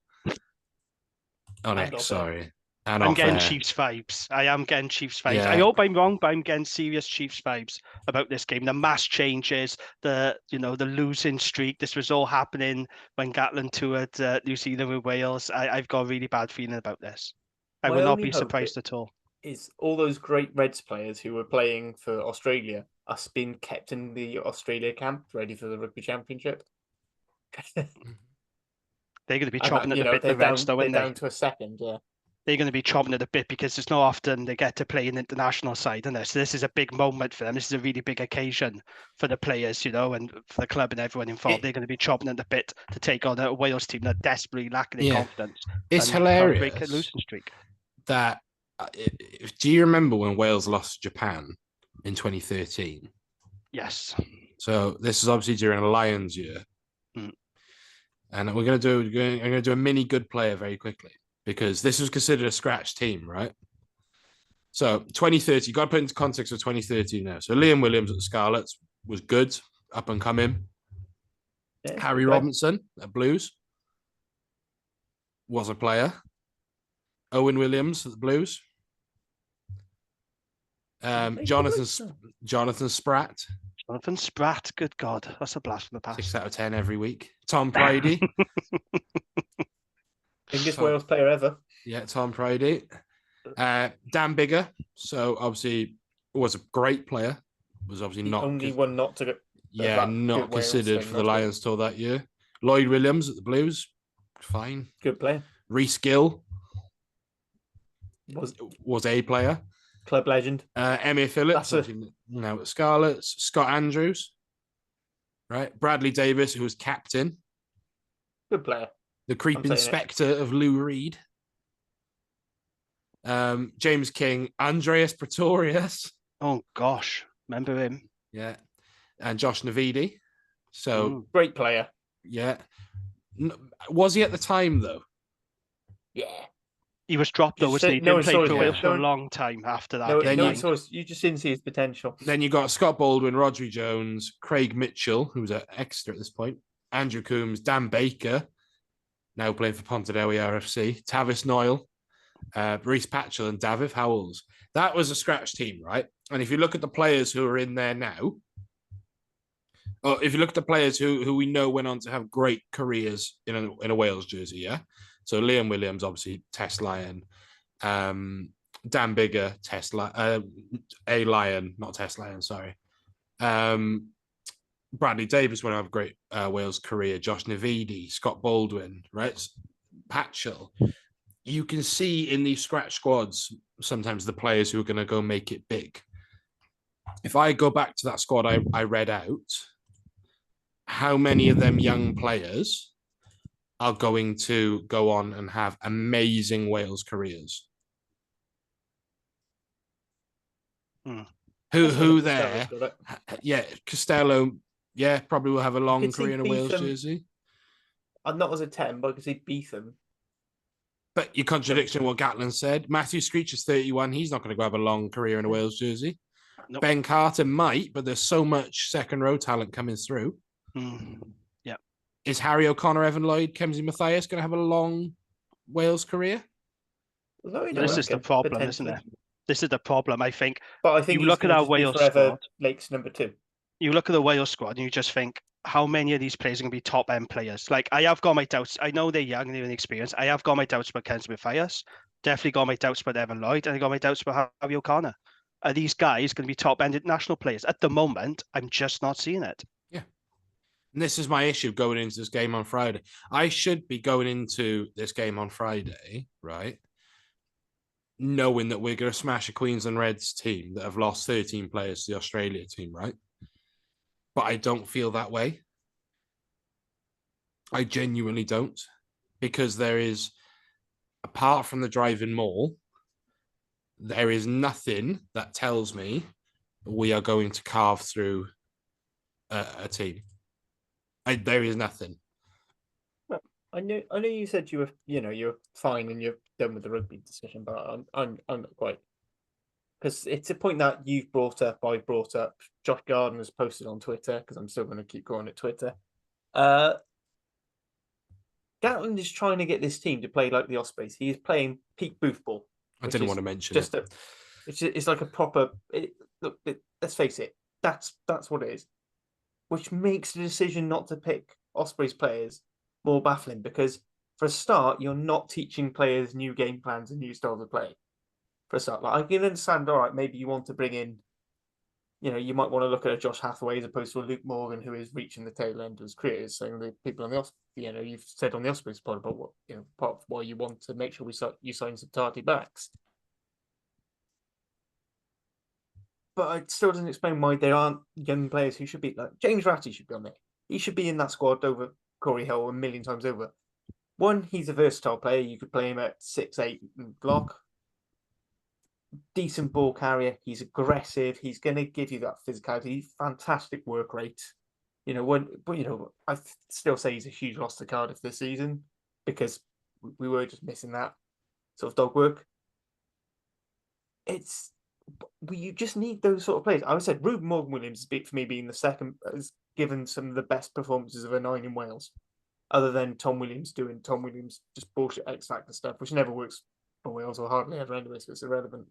On And X, also- sorry. and I'm off getting air. Chiefs vibes. I am getting Chiefs vibes. Yeah. I hope I'm wrong, but I'm getting serious Chiefs vibes about this game. The mass changes, the losing streak. This was all happening when Gatland toured New Zealand with Wales. I've got a really bad feeling about this. I My will not only be hope surprised at all. is all those great Reds players who were playing for Australia are being kept in the Australia camp, ready for the Rugby Championship. They're going to be chopping at the bit, they're the Reds, though, they're aren't they? down to a second, yeah. They're going to be chopping at the bit because it's not often they get to play an international side, isn't it? So this is a big moment for them. This is a really big occasion for the players, and for the club and everyone involved. They're going to be chopping at the bit to take on a Wales team that desperately lacking in confidence. It's and trying to break a hilarious losing streak. that. Do you remember when Wales lost to Japan in 2013? Yes. So this is obviously during a Lions year, and I'm going to do a mini good player very quickly because this was considered a scratch team, right? So 2030, you got to put into context of 2013 now. So Liam Williams at the Scarlets was good, up and coming. Yeah, Harry Robinson at Blues was a player. Owen Williams at the Blues. Jonathan Spratt. Jonathan Spratt, good God, that's a blast from the past. 6 out of 10 every week. Tom Pridey. Biggest Wales player ever. Yeah, Tom Pridey. Dan Bigger. So obviously was a great player. Was obviously The not only one not to go. not considered for the Lions tour that year. Lloyd Williams at the Blues. Fine. Good player. Reece Gill was a player. Club legend. Emir Phillips, now at Scarlets. Scott Andrews, right? Bradley Davis, who was captain. Good player. The creeping spectre of Lou Reed. James King, Andreas Pretorius. Oh gosh, remember him? Yeah, and Josh Navidi. So great player. Yeah, was he at the time though? Yeah. He was dropped though, wasn't he? He didn't play for Wales for a long time after that. You just didn't see his potential. Then you got Scott Baldwin, Rodri Jones, Craig Mitchell, who was at Exeter at this point, Andrew Coombs, Dan Baker, now playing for Pontardawe RFC, Tavis Noyle, Reece Patchell, and Daviv Howells. That was a scratch team, right? And if you look at the players who are in there now, or if you look at the players who we know went on to have great careers in a Wales jersey, yeah? So Liam Williams, obviously, Test Lion. Dan Bigger, A Lion, not Test Lion, sorry. Bradley Davis went to have a great Wales career. Josh Navidi, Scott Baldwin, right? Patchell. You can see in these scratch squads sometimes the players who are going to go make it big. If I go back to that squad I read out, how many of them young players are going to go on and have amazing Wales careers? Who there? Yeah, Costello. Yeah, probably will have a long career in a Wales jersey. Not as a 10, but I could see Beetham. But your contradiction what Gatland said. Matthew Screech is 31. He's not going to go have a long career in a Wales jersey. Nope. Ben Carter might, but there's so much second row talent coming through. Yeah. Is Harry O'Connor, Evan Lloyd, Kemsey Mathias going to have a long Wales career? This is the problem, isn't it? This is the problem, I think. But I think you look at our Wales squad. Lake's number 2. You look at the Wales squad and you just think, how many of these players are going to be top-end players? Like, I have got my doubts. I know they're young and they're inexperienced. I have got my doubts about Kemsey Mathias. Definitely got my doubts about Evan Lloyd. And I got my doubts about Harry O'Connor. Are these guys going to be top-end international players? At the moment, I'm just not seeing it. Yeah. And this is my issue going into this game on Friday. I should be going into this game on Friday, right? Knowing that we're going to smash a Queensland Reds team that have lost 13 players to the Australia team, right? But I don't feel that way. I genuinely don't. Because there is, apart from the driving maul, there is nothing that tells me we are going to carve through a team. There is nothing. Well, I know you said you're fine and you're done with the rugby discussion, but I'm not quite. Because it's a point that you've brought up, I brought up. Josh Gardner's posted on Twitter, because I'm still going to keep going at Twitter. Gatland is trying to get this team to play like the Ospreys. He is playing peak booth ball. I didn't want to mention just it. It's like a proper. Let's face it. That's what it is, which makes the decision not to pick Ospreys players more baffling, because for a start, you're not teaching players new game plans and new styles of play. For a start, like I can understand, all right, maybe you want to bring in, you might want to look at a Josh Hathaway as opposed to a Luke Morgan, who is reaching the tail end of his career. So the people on the you've said on the Ospreys pod about what, part of why you want to make sure you sign some tardy backs. But it still doesn't explain why there aren't young players who should be, like James Ratty should be on there. He should be in that squad over Corey Hill a million times over. One, he's a versatile player. You could play him at 6'8" block. Decent ball carrier. He's aggressive. He's going to give you that physicality. Fantastic work rate. I still say he's a huge loss to Cardiff this season, because we were just missing that sort of dog work. You just need those sort of players. I said Ruben Morgan-Williams, for me, being the second, has given some of the best performances of a 9 in Wales, other than Tom Williams doing Tom Williams just bullshit X Factor stuff, which never works for Wales or hardly ever anyway, so it's irrelevant.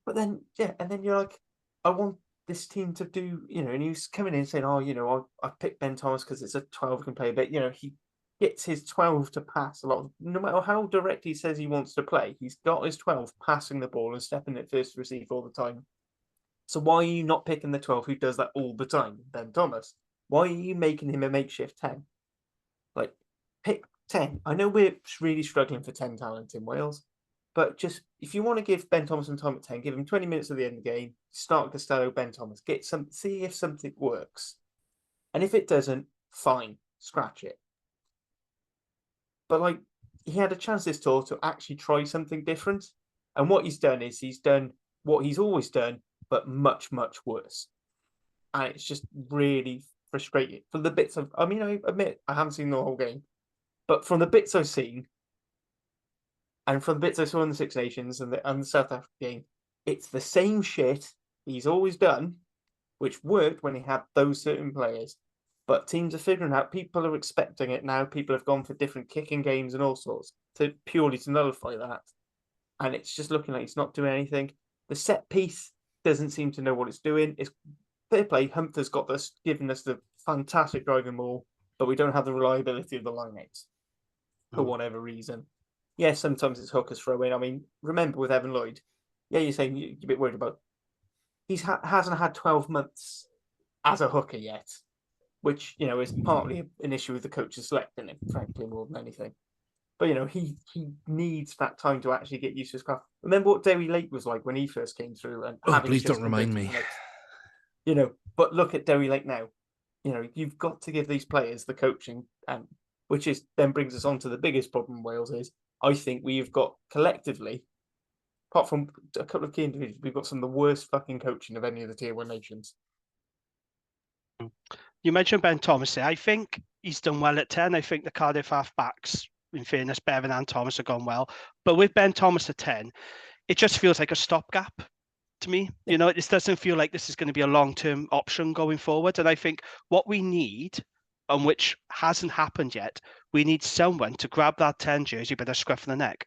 But then, and then you're like, I want this team to do, and he's coming in saying, I picked Ben Thomas because it's a 12 who can play a bit. He gets his 12 to pass a lot of, no matter how direct he says he wants to play, he's got his 12 passing the ball and stepping it first to receive all the time. So why are you not picking the 12 who does that all the time, Ben Thomas? Why are you making him a makeshift 10? Like, pick 10. I know we're really struggling for 10 talent in Wales, but just, if you want to give Ben Thomas some time at 10, give him 20 minutes at the end of the game, start Costello, Ben Thomas, see if something works. And if it doesn't, fine, scratch it. But he had a chance this tour to actually try something different. And what he's done is he's done what he's always done, but much, much worse. And it's just really frustrating. From the bits I admit I haven't seen the whole game, but from the bits I've seen, and from the bits I saw in the Six Nations and the South Africa game, it's the same shit he's always done, which worked when he had those certain players. But teams are figuring out, people are expecting it now. People have gone for different kicking games and all sorts purely to nullify that. And it's just looking like he's not doing anything. The set piece doesn't seem to know what it's doing. It's fair play. Humphrey's got this, given us the fantastic driving ball, but we don't have the reliability of the line-outs for whatever reason. Yes, sometimes it's hookers throw in. I mean, remember with Evan Lloyd, you're saying you're a bit worried about. He hasn't had 12 months as a hooker yet, which is partly an issue with the coaches selecting him, frankly, more than anything. But he needs that time to actually get used to his craft. Remember what Derry Lake was like when he first came through, and please don't remind me. But look at Derry Lake now. You've got to give these players the coaching, and which then brings us on to the biggest problem in Wales is, I think we've got collectively, apart from a couple of key individuals, we've got some of the worst fucking coaching of any of the Tier 1 nations. You mentioned Ben Thomas there. I think he's done well at 10. I think the Cardiff half-backs, in fairness, Bevan and Thomas have gone well. But with Ben Thomas at 10, it just feels like a stopgap to me. It doesn't feel like this is going to be a long-term option going forward. And I think what we need, and which hasn't happened yet, we need someone to grab that 10 jersey by the scruff of the neck.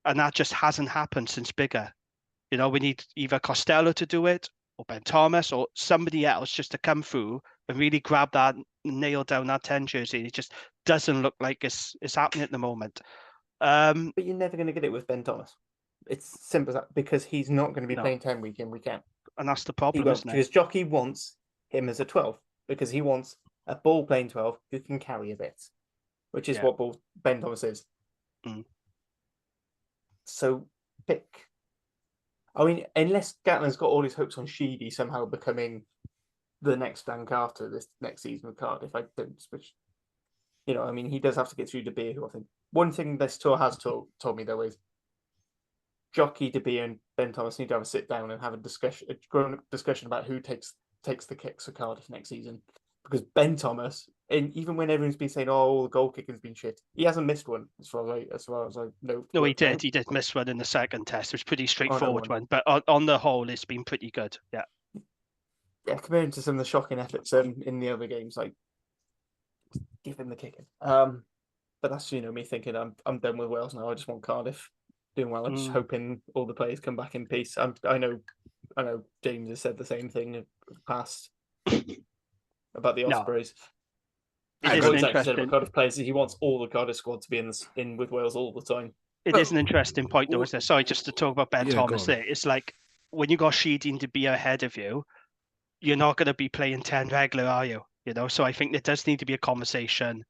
And that just hasn't happened since Bigger. We need either Costello to do it, or Ben Thomas, or somebody else just to come through and really grab that, nail down that 10 jersey. It just doesn't look like it's happening at the moment. But you're never going to get it with Ben Thomas. It's simple as that, because he's not going to be playing 10 week in, week out. And that's the problem, isn't it? Because Jockey wants him as a 12, because he wants a ball playing 12 who can carry a bit, which is what Ben Thomas is. So pick. I mean, unless Gatland's got all his hopes on Sheedy somehow becoming the next Dan Carter this next season with Cardiff, I don't switch. He does have to get through De Beer, who I think. One thing this tour has told me, though, is Jockey, De Beer, and Ben Thomas need to have a sit down and have a grown-up discussion about who takes the kicks for Cardiff next season. Because Ben Thomas, and even when everyone's been saying, "Oh, the goal kicking's been shit," he hasn't missed one as far as I know. No, he did. He did miss one in the second test. It was a pretty straightforward one, but on the whole, it's been pretty good. Yeah. Comparing to some of the shocking efforts in the other games, give him the kicking. But that's me thinking I'm done with Wales now. I just want Cardiff doing well. I'm just hoping all the players come back in peace. I know James has said the same thing in the past about the No, Ospreys. it And is what an he's actually said about interesting. Cardiff players is he wants all the Cardiff squad to be in with Wales all the time. It is an interesting point, though, isn't it? Sorry, just to talk about Ben Yeah, go Thomas on. there. It's like when you got Sheeding to be ahead of you, you're not going to be playing 10 regular, are you? You know, so I think there does need to be a conversation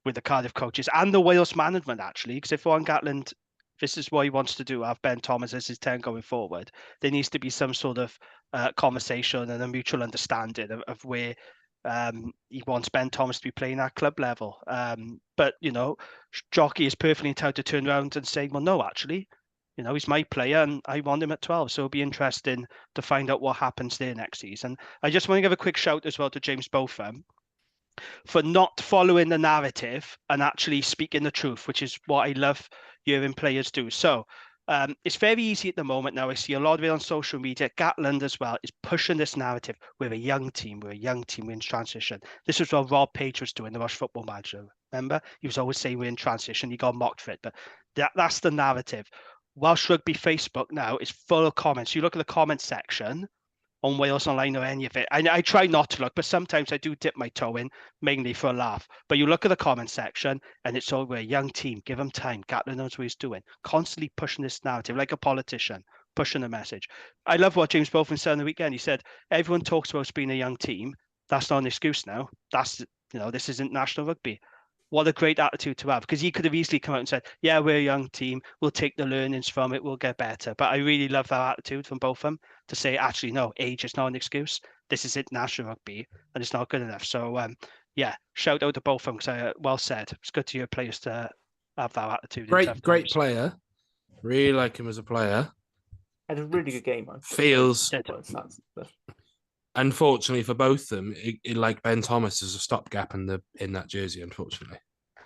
with the Cardiff coaches and the Wales management, actually, because if Warren Gatland, this is what he wants to do, have Ben Thomas as his 10 going forward, there needs to be some sort of conversation and a mutual understanding of where he wants Ben Thomas to be playing at club level. But, you know, Jockey is perfectly entitled to turn around and say, well, no, actually, you know, he's my player and I want him at 12. So it'll be interesting to find out what happens there next season. I just want to give a quick shout as well to James Botham for not following the narrative and actually speaking the truth, which is what I love hearing players do. So it's very easy at the moment now. I see a lot of it on social media. Gatland as well is pushing this narrative. We're a young team. We're in transition. This was what Rob Page was doing, the Rush Football Manager. Remember? He was always saying we're in transition. He got mocked for it. But that's the narrative. Welsh Rugby Facebook now is full of comments. You look at the comment section on Wales Online or any of it. I try not to look, but sometimes I do dip my toe in, mainly for a laugh. But you look at the comment section and it's all, we're a young team, give him time. Gatland knows what he's doing. Constantly pushing this narrative like a politician, pushing a message. I love what James Botham said on the weekend. He said, everyone talks about us being a young team. That's not an excuse now. This isn't national rugby. What a great attitude to have, because he could have easily come out and said, yeah, we're a young team. We'll take the learnings from it. We'll get better. But I really love that attitude from both of them to say, actually, no, age is not an excuse. This is international rugby and it's not good enough. So, yeah, shout out to both of them because well said. It's good to hear players to have that attitude. Great player. Really like him as a player. Had a really good game. Feels, unfortunately for both of them, it like Ben Thomas is a stopgap in that jersey, unfortunately.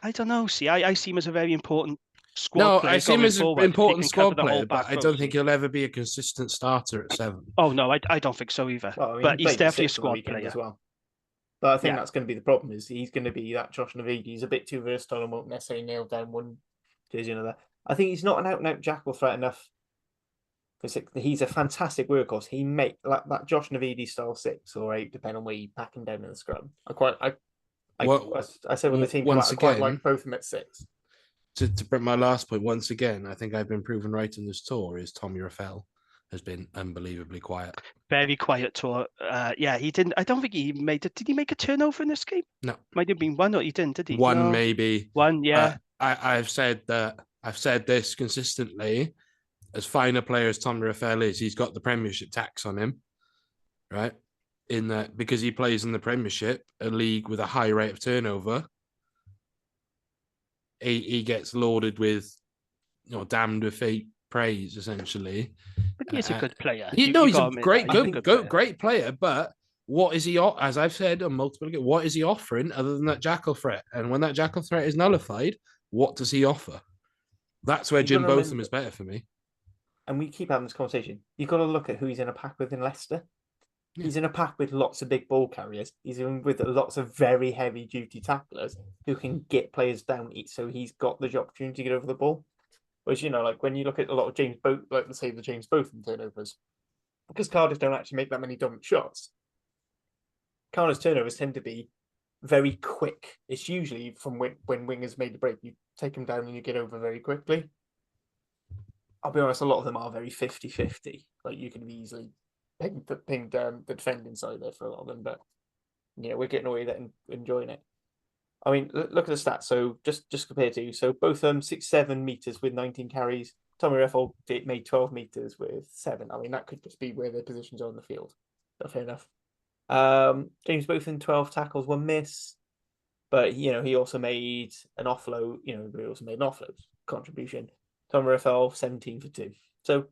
I don't know. See, I see him as a very important squad player. I see him as an important squad player, but I don't row, think he'll ever be a consistent starter at 7. Oh, no, I don't think so either. Well, I mean, but he's definitely a squad player as well. But I think that's going to be the problem, is he's going to be that Josh Navidi. He's a bit too versatile and won't necessarily nail down one jersey or another. I think he's not an out-and-out jackal threat enough. He's a fantastic workhorse. He make that Josh Navidi style 6 or 8, depending on where you pack him down in the scrum. I said when the team came out, I quite like both of them at 6. To bring my last point, once again, I think I've been proven right in this tour, is Tommy Raffel has been unbelievably quiet. Very quiet tour. He didn't. I don't think he made it. Did he make a turnover in this game? No. Might have been one, or he didn't, did he? One, no. maybe. One, yeah. I've said this consistently. As fine a player as Tommy Raffel is, he's got the Premiership tax on him, right? In that, because he plays in the Premiership, a league with a high rate of turnover, he gets lauded with, damned with fate praise, essentially. But he's a good player. He's a great player. But what is he? As I've said on multiple, what is he offering other than that jackal threat? And when that jackal threat is nullified, what does he offer? That's where Jim Botham is better for me. And we keep having this conversation. You've got to look at who he's in a pack with in Leicester. Yeah. He's in a pack with lots of big ball carriers. He's in with lots of very heavy duty tacklers who can get players down. So he's got the opportunity to get over the ball. Whereas, like when you look at a lot of the James Botham turnovers, because Cardiff don't actually make that many dominant shots, Cardiff's turnovers tend to be very quick. It's usually from when wingers made the break, you take them down and you get over very quickly. I'll be honest, a lot of them are very 50-50. Like, you can easily ping down the defending side there for a lot of them, but we're getting away with it and enjoying it. I mean, look at the stats. So just compared to, so both 6-7 meters with 19 carries. Tommy Raffel made 12 meters with 7. I mean, that could just be where their positions are on the field. But fair enough. James Botham 12 tackles, 1 miss, but he also made an offload. He also made an offload contribution. Tommy Raffel 17 for 2. So a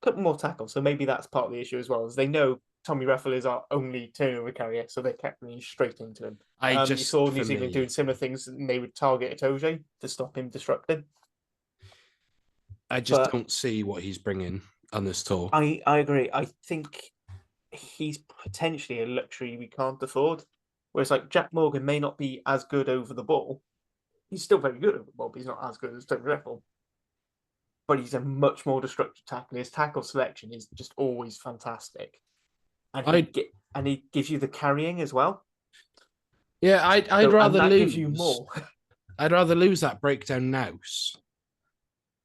couple more tackles. So maybe that's part of the issue as well, as they know Tommy Raffel is our only turnover carrier, so they kept me straight into him. You saw New Zealand doing similar things, and they would target Itoje to stop him disrupting. I just don't see what he's bringing on this tour. I agree. I think he's potentially a luxury we can't afford. Whereas like Jack Morgan may not be as good over the ball. He's still very good over the ball, but he's not as good as Tommy Raffel. but he's a much more destructive tackler. His tackle selection is just always fantastic, and he gives you the carrying as well. Yeah, I'd rather that lose. Gives you more. I'd rather lose that breakdown nous,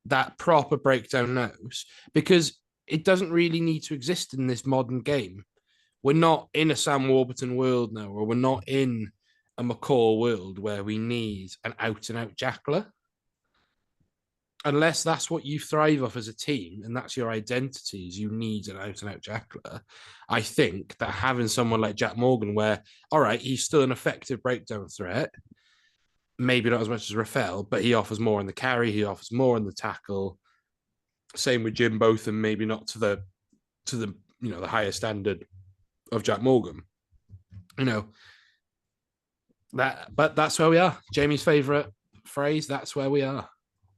that proper breakdown nous, because it doesn't really need to exist in this modern game. We're not in a Sam Warburton world now, or we're not in a McCall world where we need an out-and-out jackler. Unless that's what you thrive off as a team and that's your identity, is you need an out-and-out jackler. I think that having someone like Jack Morgan, where, all right, he's still an effective breakdown threat, maybe not as much as Rafael, but he offers more in the carry, he offers more in the tackle. Same with Jim Botham, maybe not to the the higher standard of Jack Morgan. But that's where we are. Jamie's favourite phrase, that's where we are.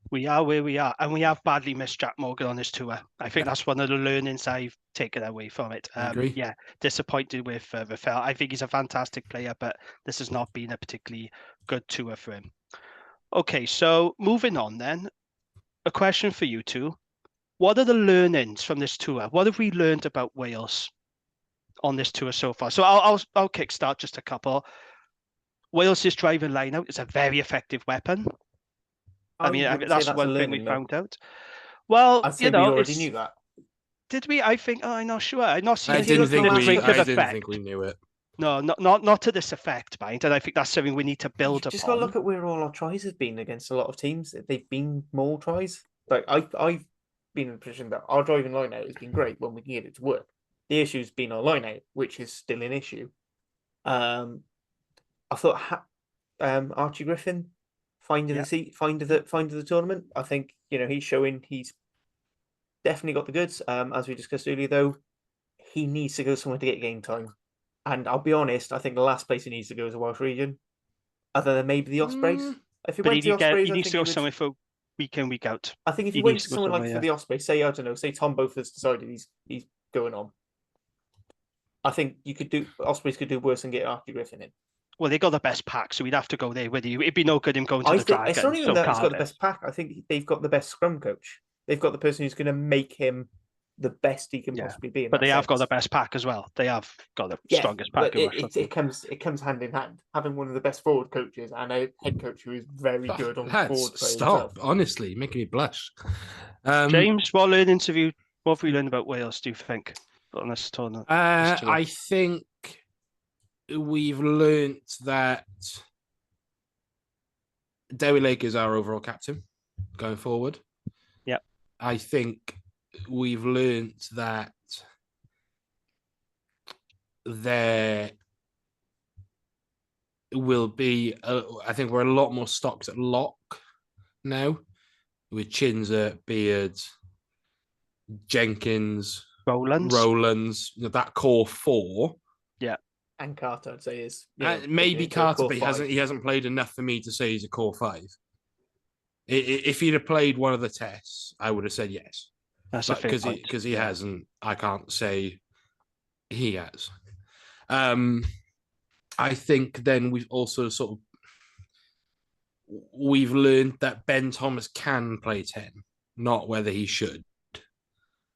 We are where we are, and we have badly missed Jack Morgan on this tour. I think that's one of the learnings I've taken away from it. Agree. Yeah, disappointed with Rafael. I think he's a fantastic player, but this has not been a particularly good tour for him. Okay, so moving on then. A question for you two. What are the learnings from this tour? What have we learned about Wales on this tour so far? So I'll kickstart just a couple. Wales' driving lineout is a very effective weapon. That's one thing we found out. Well, I'd say we already knew that. Did we? I think. I'm not sure. I'm not seeing. I didn't think we knew it. No, not to this effect, mind. And I think that's something we need to build upon. Just got to look at where all our tries have been against a lot of teams. They've been more tries. Like I've been in a position that our driving lineout has been great when we can get it to work. The issue's been our lineout, which is still an issue. I thought Archie Griffin finding the tournament. I think he's showing he's definitely got the goods. As we discussed earlier, though, he needs to go somewhere to get game time. And I'll be honest, I think the last place he needs to go is a Welsh region, other than maybe the Ospreys. If he went to the Ospreys, he needs to go somewhere for week in, week out. I think if he went to someone like for the Ospreys, say say Tom Beaufort's decided he's going on. I think Ospreys could do worse than get Archie Griffin in. Well, they got the best pack, so we'd have to go there with you. It'd be no good him going to the Dragons. It's not even that he's got the best pack. I think they've got the best scrum coach. They've got the person who's going to make him the best he can possibly be. But they have got the best pack as well. They have got the strongest pack. It comes hand in hand. Having one of the best forward coaches and a head coach who is very good on forward play. Stop! Honestly, making me blush. James, what have we learned about Wales? Do you think on this tournament? I think we've learnt that Dewi Lake is our overall captain going forward. Yeah, I think we've learnt that there will be. I think we're a lot more stocks at lock now with Chinza, Beard, Jenkins, Rowlands. That core four. Yeah. And Carter, I'd say, is maybe Carter, but he hasn't played enough for me to say he's a core five. If he'd have played one of the tests, I would have said yes. That's a fair point. Because he hasn't. I can't say he has. I think then we've also we've learned that Ben Thomas can play 10, not whether he should.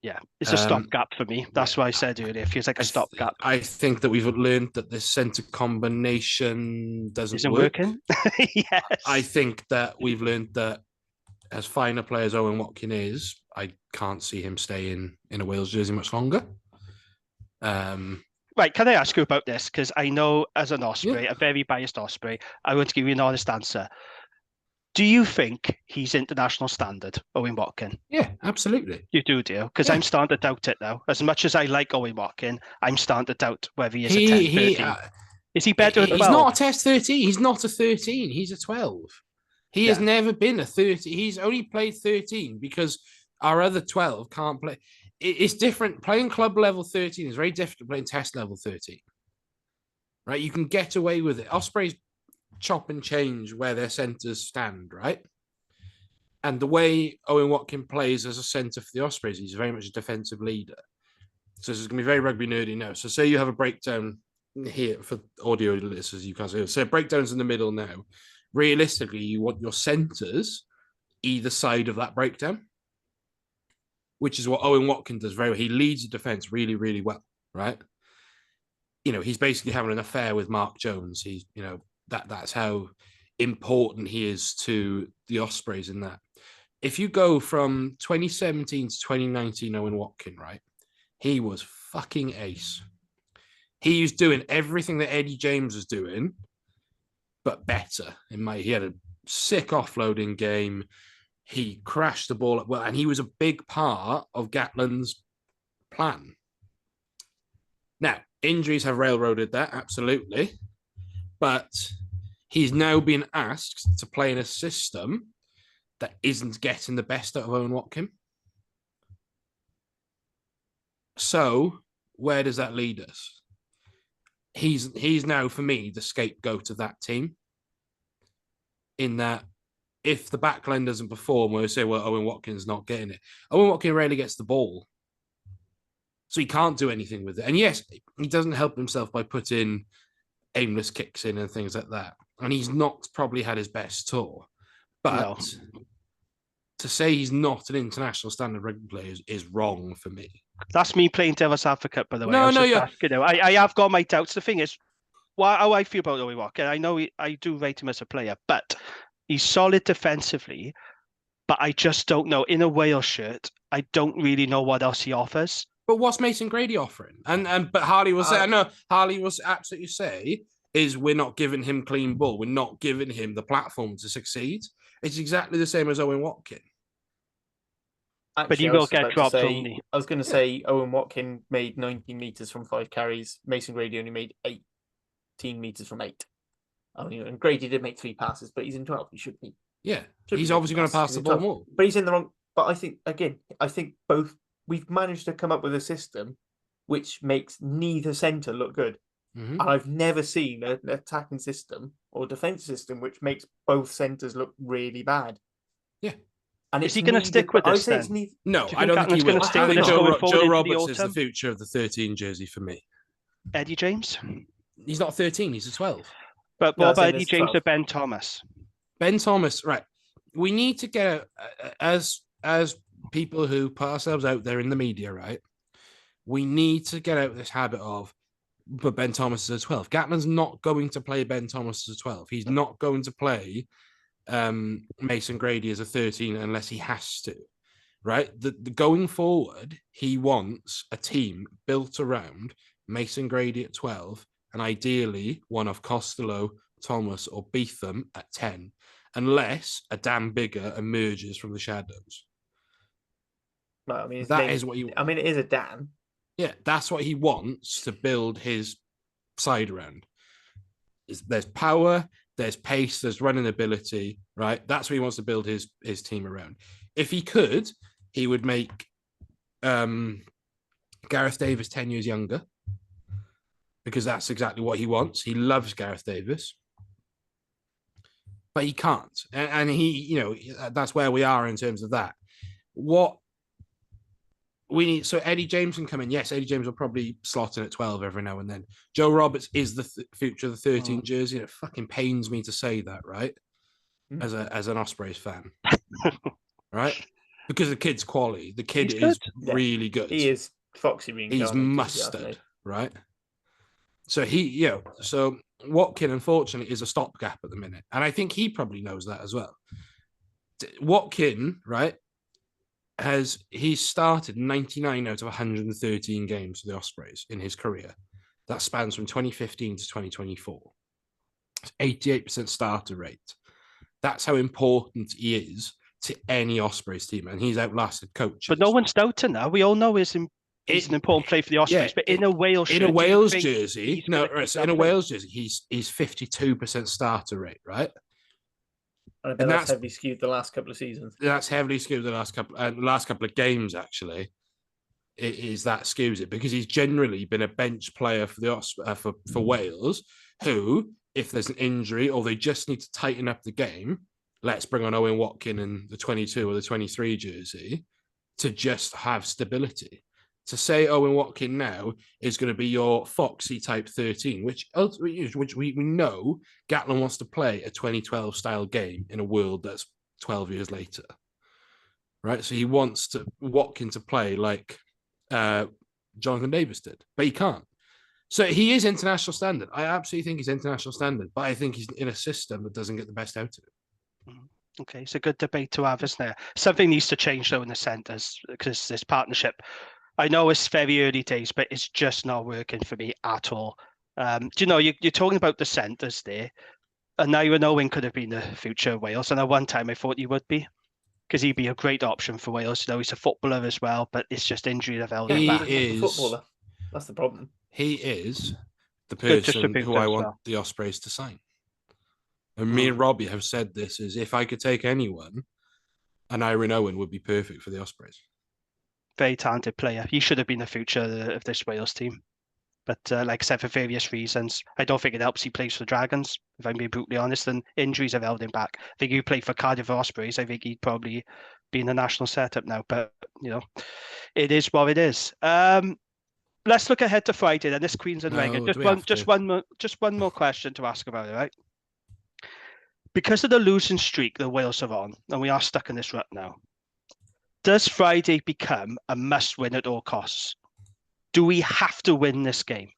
Yeah, it's a stopgap for me. That's why I said earlier. It feels like a stopgap. I think that we've learned that this centre combination isn't working. Yes. I think that we've learned that as fine a player as Owen Watkin is, I can't see him staying in a Wales jersey much longer. Right, can I ask you about this? Because I know as an Osprey, a very biased Osprey, I want to give you an honest answer. Do you think he's international standard, Owen Watkin? Yeah, absolutely. You do? Because I'm starting to doubt it now. As much as I like Owen Watkin, I'm starting to doubt whether he is a 10, 13. Is he better at 12? He's not a test 13. He's not a 13. He's a 12. He has never been a 13. He's only played 13 because our other 12 can't play. It's different. Playing club level 13 is very different to playing test level 13. Right? You can get away with it. Ospreys chop and change where their centres stand, right? And the way Owen Watkin plays as a centre for the Ospreys, he's very much a defensive leader. So this is going to be very rugby nerdy now. So say you have a breakdown here for audio listeners, you can't say. So breakdowns in the middle now. Realistically, you want your centres either side of that breakdown. which is what Owen Watkins does very well. He leads the defense really, really well, right? He's basically having an affair with Mark Jones. He's, that's how important he is to the Ospreys in that. If you go from 2017 to 2019, Owen Watkins, right? He was fucking ace. He was doing everything that Eddie James was doing, but better. He had a sick offloading game. He crashed the ball well, and he was a big part of Gatland's plan. Now, injuries have railroaded that, absolutely. But he's now been asked to play in a system that isn't getting the best out of Owen Watkins. So, where does that lead us? He's now, for me, the scapegoat of that team. In that, if the backline doesn't perform, we'll say, well, Owen Watkins not getting it. Owen Watkins rarely gets the ball. So he can't do anything with it. And yes, he doesn't help himself by putting aimless kicks in and things like that. And he's not probably had his best tour. But to say he's not an international standard rugby player is wrong for me. That's me playing devil's advocate, by the way. No, I have got my doubts. The thing is, how I feel about Owen Watkins, I know I do rate him as a player, but he's solid defensively. But I just don't know. In a Wales shirt, I don't really know what else he offers. But what's Mason Grady offering? But Harley will say, Harley will absolutely say, is we're not giving him clean ball. We're not giving him the platform to succeed. It's exactly the same as Owen Watkins. Actually, but he will get dropped only. I was going to say Owen Watkins made 19 metres from 5 carries. Mason Grady only made 18 metres from 8. And Grady did make 3 passes, but he's in 12. He should be. Yeah, he's obviously going to pass the ball more. But he's in the wrong. But I think both. We've managed to come up with a system which makes neither centre look good. Mm-hmm. And I've never seen an attacking system or defence system which makes both centres look really bad. Yeah. And is he going to stick with this then? No, I don't think he will. I think Joe Roberts is the future of the 13 jersey for me. Eddie James? He's not 13, he's a 12. But what about Eddie James or Ben Thomas? Ben Thomas, right. We need to get, as people who put ourselves out there in the media, right? We need to get out this habit of, but Ben Thomas is a 12. Gatland's not going to play Ben Thomas as a 12. He's not going to play Mason Grady as a 13 unless he has to, right? The going forward, he wants a team built around Mason Grady at 12 and ideally one of Costello, Thomas or Beetham at 10, unless a Dan Bigger emerges from the shadows. Well, I mean, that is what you. I mean, it is a Dan. Yeah, that's what he wants to build his side around. There's power, there's pace, there's running ability, right? That's what he wants to build his team around. If he could, he would make Gareth Davis 10 years younger, because that's exactly what he wants. He loves Gareth Davis. But he can't. And he, that's where we are in terms of that. What we need, so Eddie James can come in. Yes, Eddie James will probably slot in at 12 every now and then. Joe Roberts is the future of the 13 jersey. It fucking pains me to say that, right? As an Ospreys fan. Right? Because the kid's quality. The kid is really good. He is Foxy reincarnated. He's mustard, right? So so Watkins, unfortunately, is a stopgap at the minute. And I think he probably knows that as well. Watkins, right, he's started 99 out of 113 games for the Ospreys in his career. That spans from 2015 to 2024. It's 88% starter rate. That's how important he is to any Ospreys team. And he's outlasted coaches. But no one's doubting that. We all know he's an important player for the Ospreys, but in a Wales jersey, in a Wales jersey, he's 52% starter rate, right? And that's heavily skewed the last couple of seasons. That's heavily skewed the last couple of games. Actually, it is that skews it because he's generally been a bench player for the for Wales. Who, if there's an injury or they just need to tighten up the game, let's bring on Owen Watkins in the 22 or the 23 jersey to just have stability. To say Owen Watkins now is going to be your Foxy type 13, which we know Gatland wants to play a 2012 style game in a world that's 12 years later, right? So he wants to Watkins to play like Jonathan Davis did, but he can't. So he is international standard. I absolutely think he's international standard, but I think he's in a system that doesn't get the best out of him. Okay, it's a good debate to have, isn't there? Something needs to change though in the centres because this partnership, I know it's very early days, but it's just not working for me at all. Do you know, you're talking about the centres there, and now Owen could have been the future of Wales, and at one time I thought he would be, because he'd be a great option for Wales. You know, he's a footballer as well, but it's just injury that held him He back. is footballer. That's the problem. He is the Good person who distributor I as want well. the Ospreys to sign. And me and Robbie have said this: is if I could take anyone, and Owen would be perfect for the Ospreys. Very talented player. He should have been the future of this Wales team. But like I said, for various reasons, I don't think it helps he plays for the Dragons, if I'm being brutally honest, and injuries have held him back. I think he played for Cardiff Ospreys. I think he'd probably be in the national setup now, but, you know, it is what it is. Let's look ahead to Friday then. This Queensland Regan. Just one more question to ask about it, right? Because of the losing streak that Wales are on, and we are stuck in this rut now, does Friday become a must-win at all costs? Do we have to win this game?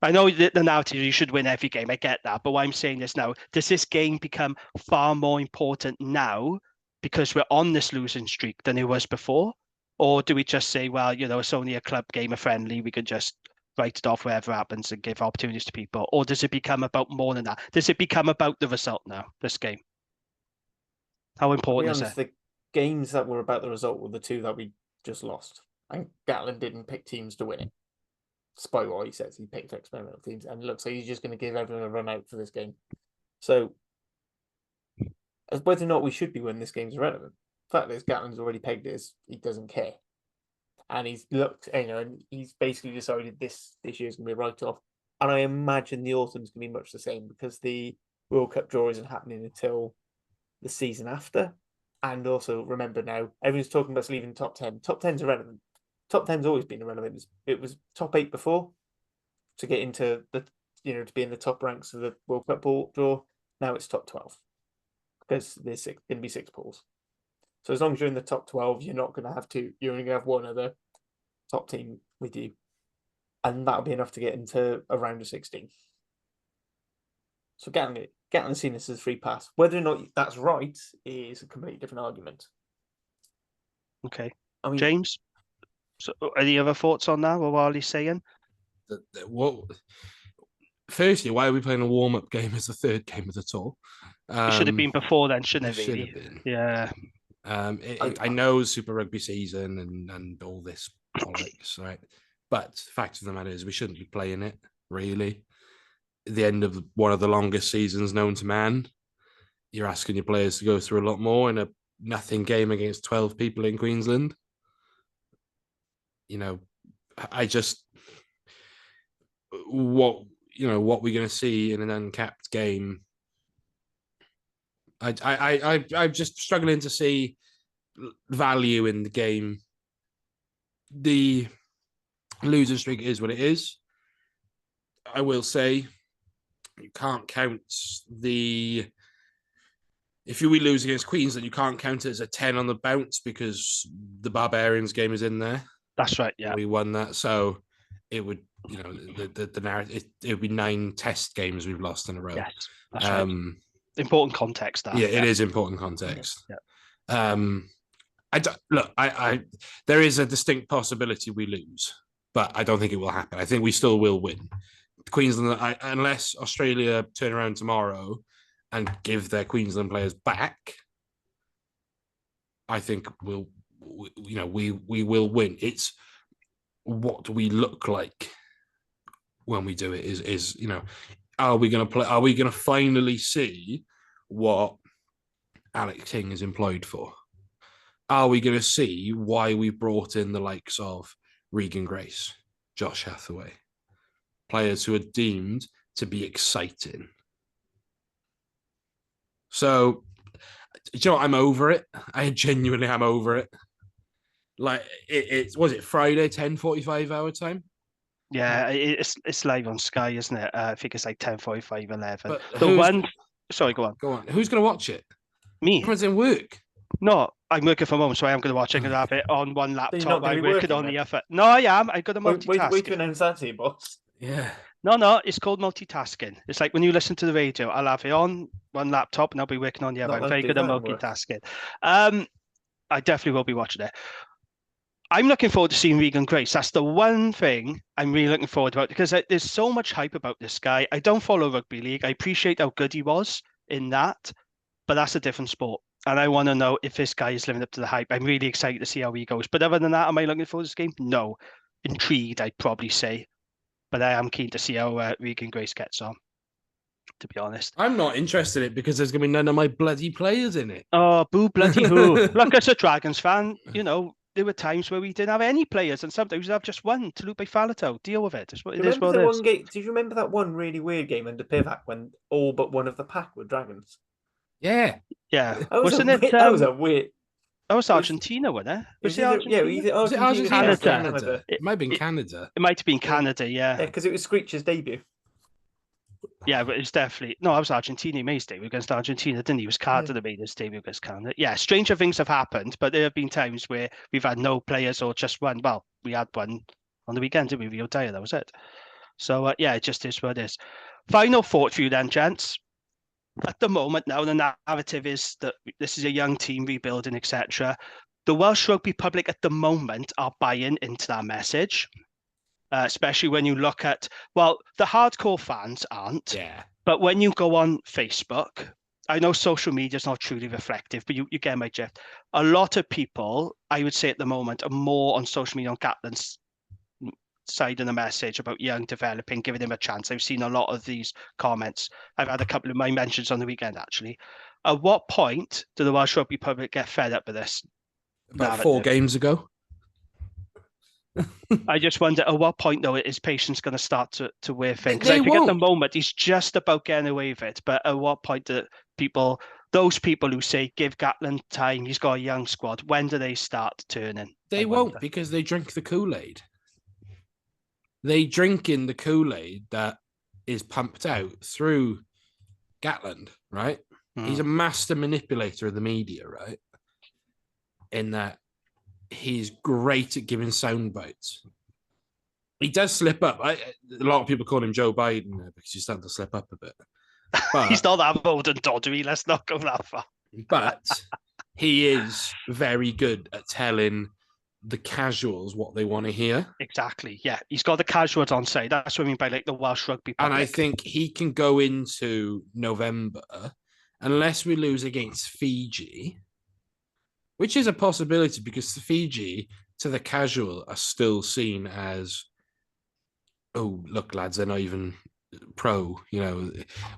I know the narrative you should win every game. I get that. But why I'm saying this now, does this game become far more important now because we're on this losing streak than it was before? Or do we just say, well, you know, it's only a club game, a friendly, we can just write it off wherever happens and give opportunities to people? Or does it become about more than that? Does it become about the result now, this game? How important is it? The games that were about the result were the two that we just lost. And Gatlin didn't pick teams to win it. Despite what he says, he picked experimental teams, and it looks like he's just going to give everyone a run out for this game. So, as whether or not we should be winning this game is irrelevant. The fact is, Gatlin's already pegged it as he doesn't care, and he's looked, you know, and he's basically decided this year is going to be a write-off. And I imagine the autumn's going to be much the same because the World Cup draw isn't happening until the season after. And also, remember now, everyone's talking about leaving top 10. Top 10's irrelevant. Top 10's always been irrelevant. It was top 8 before to get into the, you know, to be in the top ranks of the World Cup draw. Now it's top 12 because there's going to be 6 pools. So as long as you're in the top 12, you're not going to have two. You're only going to have one other top team with you. And that'll be enough to get into a round of 16. So Gatlin's seen this as a free pass. Whether or not that's right is a completely different argument. Okay. I mean, James? So, any other thoughts on that? What Harley's saying? Firstly, why are we playing a warm-up game as the third game of the tour? It should have been before then, shouldn't it? Should Really? have been. Yeah. I know Super Rugby season and all this bollocks, right? But the fact of the matter is, we shouldn't be playing it. Really, at the end of one of the longest seasons known to man, you're asking your players to go through a lot more in a nothing game against 12 people in Queensland. You know, what we're going to see in an uncapped game. I'm just struggling to see value in the game. The losing streak is what it is. I will say you can't count if we lose against Queensland, you can't count it as a 10 on the bounce because the Barbarians game is in there. That's right. Yeah, we won that, so it would, you know, the narrative. It would be 9 test games we've lost in a row. Yes, that's right. Important context. That it is important context. Yeah. There is a distinct possibility we lose, but I don't think it will happen. I think we still will win. Queensland, unless Australia turn around tomorrow and give their Queensland players back, I think we will win. It's what we look like when we do it is you know, are we going to play? Are we going to finally see what Alex King is employed for? Are we going to see why we brought in the likes of Regan Grace, Josh Hathaway, players who are deemed to be exciting? So, you know, I'm over it. I genuinely am over it. Like, was it Friday, 10:45 our time? Yeah, it's live on Sky, isn't it? I think it's like 10:45, 11. But Sorry, go on. Go on. Who's going to watch it? Me. Everyone's in work. No, I'm working from home, so I am going to watch it. I'm going to have it on one So laptop. you're not going I'm to be working working on then? the other. No, I am. I'm going to multitask. Wait to announce that to you, boss. Yeah. No, it's called multitasking. It's like when you listen to the radio, I'll have it on one laptop and I'll be working on the other. Not I'm allowed very to do good at that at work. multitasking. I definitely will be watching it. I'm looking forward to seeing Regan Grace. That's the one thing I'm really looking forward to because there's so much hype about this guy. I don't follow rugby league. I appreciate how good he was in that, but that's a different sport. And I want to know if this guy is living up to the hype. I'm really excited to see how he goes. But other than that, am I looking forward to this game? No. Intrigued, I'd probably say. But I am keen to see how Regan Grace gets on, to be honest. I'm not interested in it because there's going to be none of my bloody players in it. Oh, boo bloody who. Look, as a Dragons fan, there were times where we didn't have any players and sometimes we'd have just one, Talupe Falato. Deal with it. It's what Do you it is remember what the it one is. game? Do you remember that one really weird game under Pivac when all but one of the pack were dragons? Yeah. Yeah. That was Wasn't it? that was a weird. That was Argentina, wasn't it? Was it either, Argentina? either Was it Argentina, Argentina or Canada. Canada? It might have been Canada. It might have been Canada, yeah. Yeah, because it was Screech's debut. Yeah, but it's definitely no. I was Argentina. He made his debut against Argentina, didn't he? It was Carter that made his debut against Canada. Yeah, stranger things have happened, but there have been times where we've had no players or just one. Well, we had one on the weekend, didn't we? Rio Dyer, that was it. So yeah, it just is what it is. Final thought for you then, gents. At the moment now, the narrative is that this is a young team rebuilding, etc. The Welsh rugby public at the moment are buying into that message. Especially when you look at, well, the hardcore fans aren't. Yeah. But when you go on Facebook, I know social media is not truly reflective, but you get my drift. A lot of people, I would say at the moment, are more on social media on Gatland's side of the message about young, developing, giving him a chance. I've seen a lot of these comments. I've had a couple of my mentions on the weekend, actually. At what point do the Welsh rugby public get fed up with this? About 4 games ago. I just wonder at what point, though, is patience going to start to wear thin? Because They I think at the won't. moment he's just about getting away with it. But at what point do those people who say give Gatland time, he's got a young squad, when do they start turning? They won't because they drink the Kool-Aid. They drink in the Kool-Aid that is pumped out through Gatland, right? He's a master manipulator of the media, right? In that he's great at giving sound bites. He does slip up. A lot of people call him Joe Biden because he's starting to slip up a bit. But he's not that old and doddery. Let's not go that far. But he is very good at telling the casuals what they want to hear. Exactly. Yeah, he's got the casuals on side. That's what I mean by like the Welsh rugby public. And I think he can go into November, unless we lose against Fiji, which is a possibility because the Fiji, to the casual, are still seen as, oh, look, lads, they're not even pro,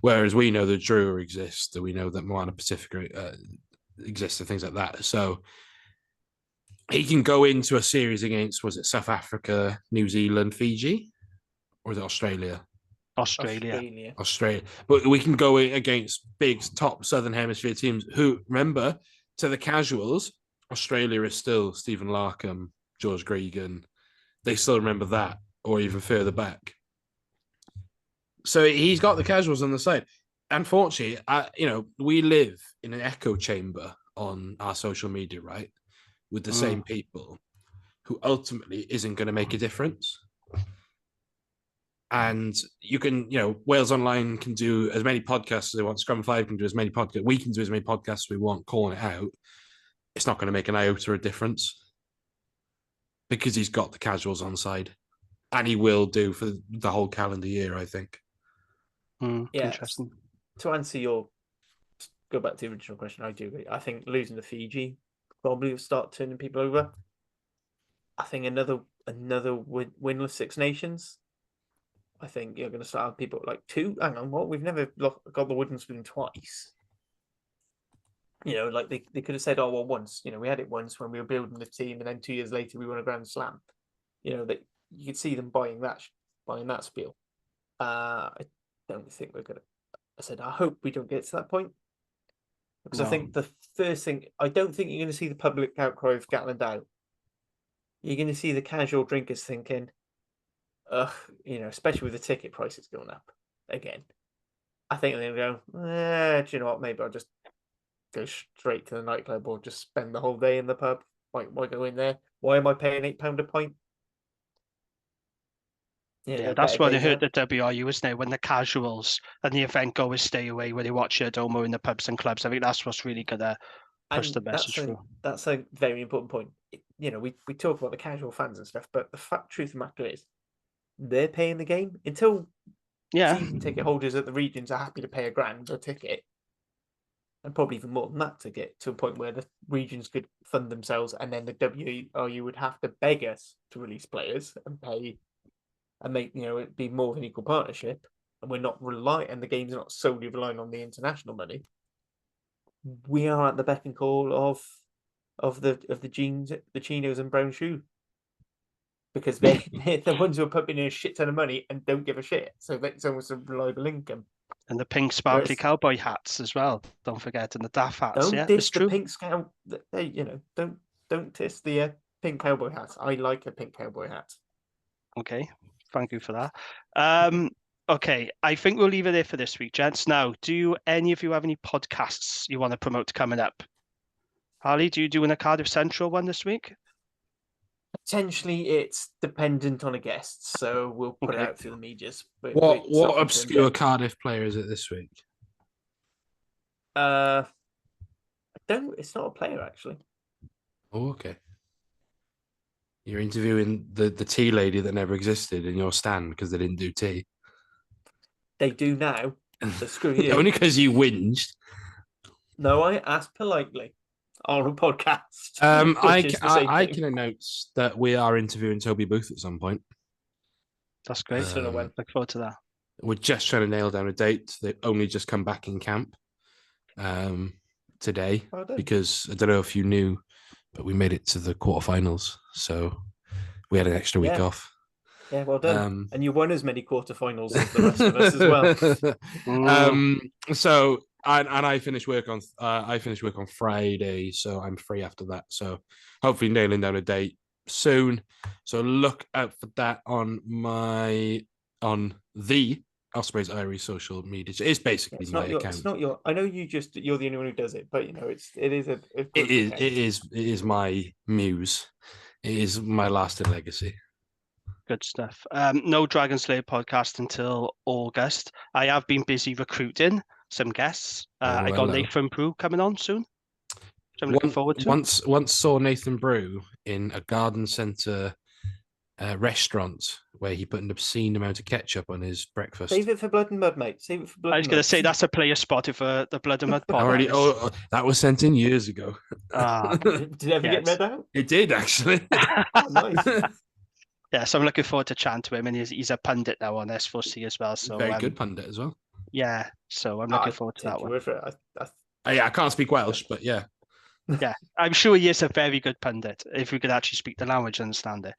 whereas we know that Drua exists, and we know that Moana Pacifica exists and things like that. So he can go into a series against, was it South Africa, New Zealand, Fiji? Or is it Australia? Australia. But we can go against big top Southern Hemisphere teams who, remember, to the casuals, Australia is still Stephen Larkham, George Gregan. They still remember that, or even further back. So he's got the casuals on the side. Unfortunately, we live in an echo chamber on our social media, right? With the same people who ultimately isn't going to make a difference. And you can, Wales Online can do as many podcasts as they want. Scrum 5 can do as many podcasts. We can do as many podcasts as we want, calling it out. It's not going to make an iota of difference because he's got the casuals on side. And he will do for the whole calendar year, I think. Interesting. To answer go back to the original question, I do agree. I think losing to Fiji probably will start turning people over. I think another winless Six Nations. I think you're going to start having people like 2. Hang on, what? We've never got the wooden spoon twice. Like they could have said, oh, well, once. We had it once when we were building the team, and then 2 years later we won a Grand Slam. That you could see them buying that spiel. I don't think we're going to. I said, I hope we don't get to that point. Because I think the first thing, I don't think you're going to see the public outcry of Gatland out. You're going to see the casual drinkers thinking, especially with the ticket prices going up again. I think they're going to go, do you know what? Maybe I'll just go straight to the nightclub or just spend the whole day in the pub. Why go in there? Why am I paying £8 a pint? Yeah, that's what I heard at WRU, isn't it? When the casuals and the event goers stay away, where they watch it at home or in the pubs and clubs. I think that's what's really gonna push the message through. That's a very important point. We talk about the casual fans and stuff, but the truth of the matter is, they're paying the game until season ticket holders at the regions are happy to pay £1,000 a ticket, and probably even more than that to get to a point where the regions could fund themselves, and then the WRU would have to beg us to release players and pay and make it be more of an equal partnership, and we're not and the game's not solely relying on the international money. We are at the beck and call of the jeans, the chinos, and brown shoe, because they're the ones who are pumping in a shit ton of money and don't give a shit. So that's almost a reliable income. And the pink sparkly cowboy hats as well. Don't forget, and the daft hats. Don't diss the pink scout. Don't diss the pink cowboy hats. I like a pink cowboy hat. Okay, thank you for that. Okay, I think we'll leave it there for this week, gents. Now, do any of you have any podcasts you want to promote coming up? Harley, do you do a Cardiff Central one this week? Potentially, it's dependent on a guest, so we'll put it out through the medias. What obscure Cardiff player is it this week? I don't. It's not a player, actually. Oh, okay. You're interviewing the tea lady that never existed in your stand because they didn't do tea. They do now. So screw you. Only because you whinged. No, I asked politely on a podcast. I can announce that we are interviewing Toby Booth at some point. That's great. Look forward to that. We're just trying to nail down a date. They've only just come back in camp today because I don't know if you knew, but we made it to the quarterfinals, so we had an extra week off. Yeah, well done. And you won as many quarterfinals as the rest of us as well. So I finish work on Friday, so I'm free after that. So hopefully nailing down a date soon. So look out for that on the Ospreys Irish social media. It's basically my account. It's not your. I know you're the only one who does it, but it is my muse. It is my lasting legacy. Good stuff. No Dragon Slayer podcast until August. I have been busy recruiting some guests. I got Nathan Brew coming on soon, which I'm looking forward to. Once saw Nathan Brew in a garden centre restaurant where he put an obscene amount of ketchup on his breakfast. Save it for Blood and Mud, mate. Save it for Blood. I was going to say that's a player spot for the Blood and Mud podcast. That was sent in years ago. Did it ever get read out? It did, actually. Oh, nice. Yeah, so I'm looking forward to chatting to him, and he's a pundit now on S4C as well. So very good pundit as well. Yeah, so I'm looking forward to that one. I can't speak Welsh, but yeah. Yeah, I'm sure he is a very good pundit if we could actually speak the language and understand it.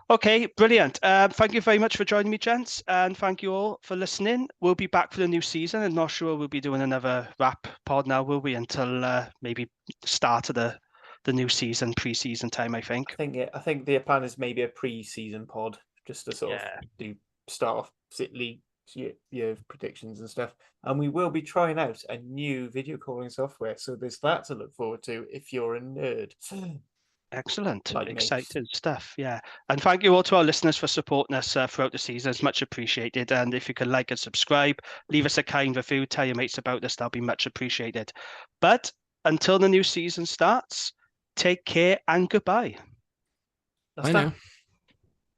Okay, brilliant. Thank you very much for joining me, gents, and thank you all for listening. We'll be back for the new season. I'm not sure we'll be doing another WRRAP pod now, will we? Until maybe start of the new season, pre-season time, I think. I think the plan is maybe a pre-season pod, just to sort of do start off league predictions and stuff. And we will be trying out a new video calling software, so there's that to look forward to if you're a nerd. Excellent. Exciting stuff. Yeah. And thank you all to our listeners for supporting us throughout the season. It's much appreciated. And if you can like and subscribe, leave us a kind review, tell your mates about us, that'll be much appreciated. But until the new season starts, take care and goodbye. Bye now.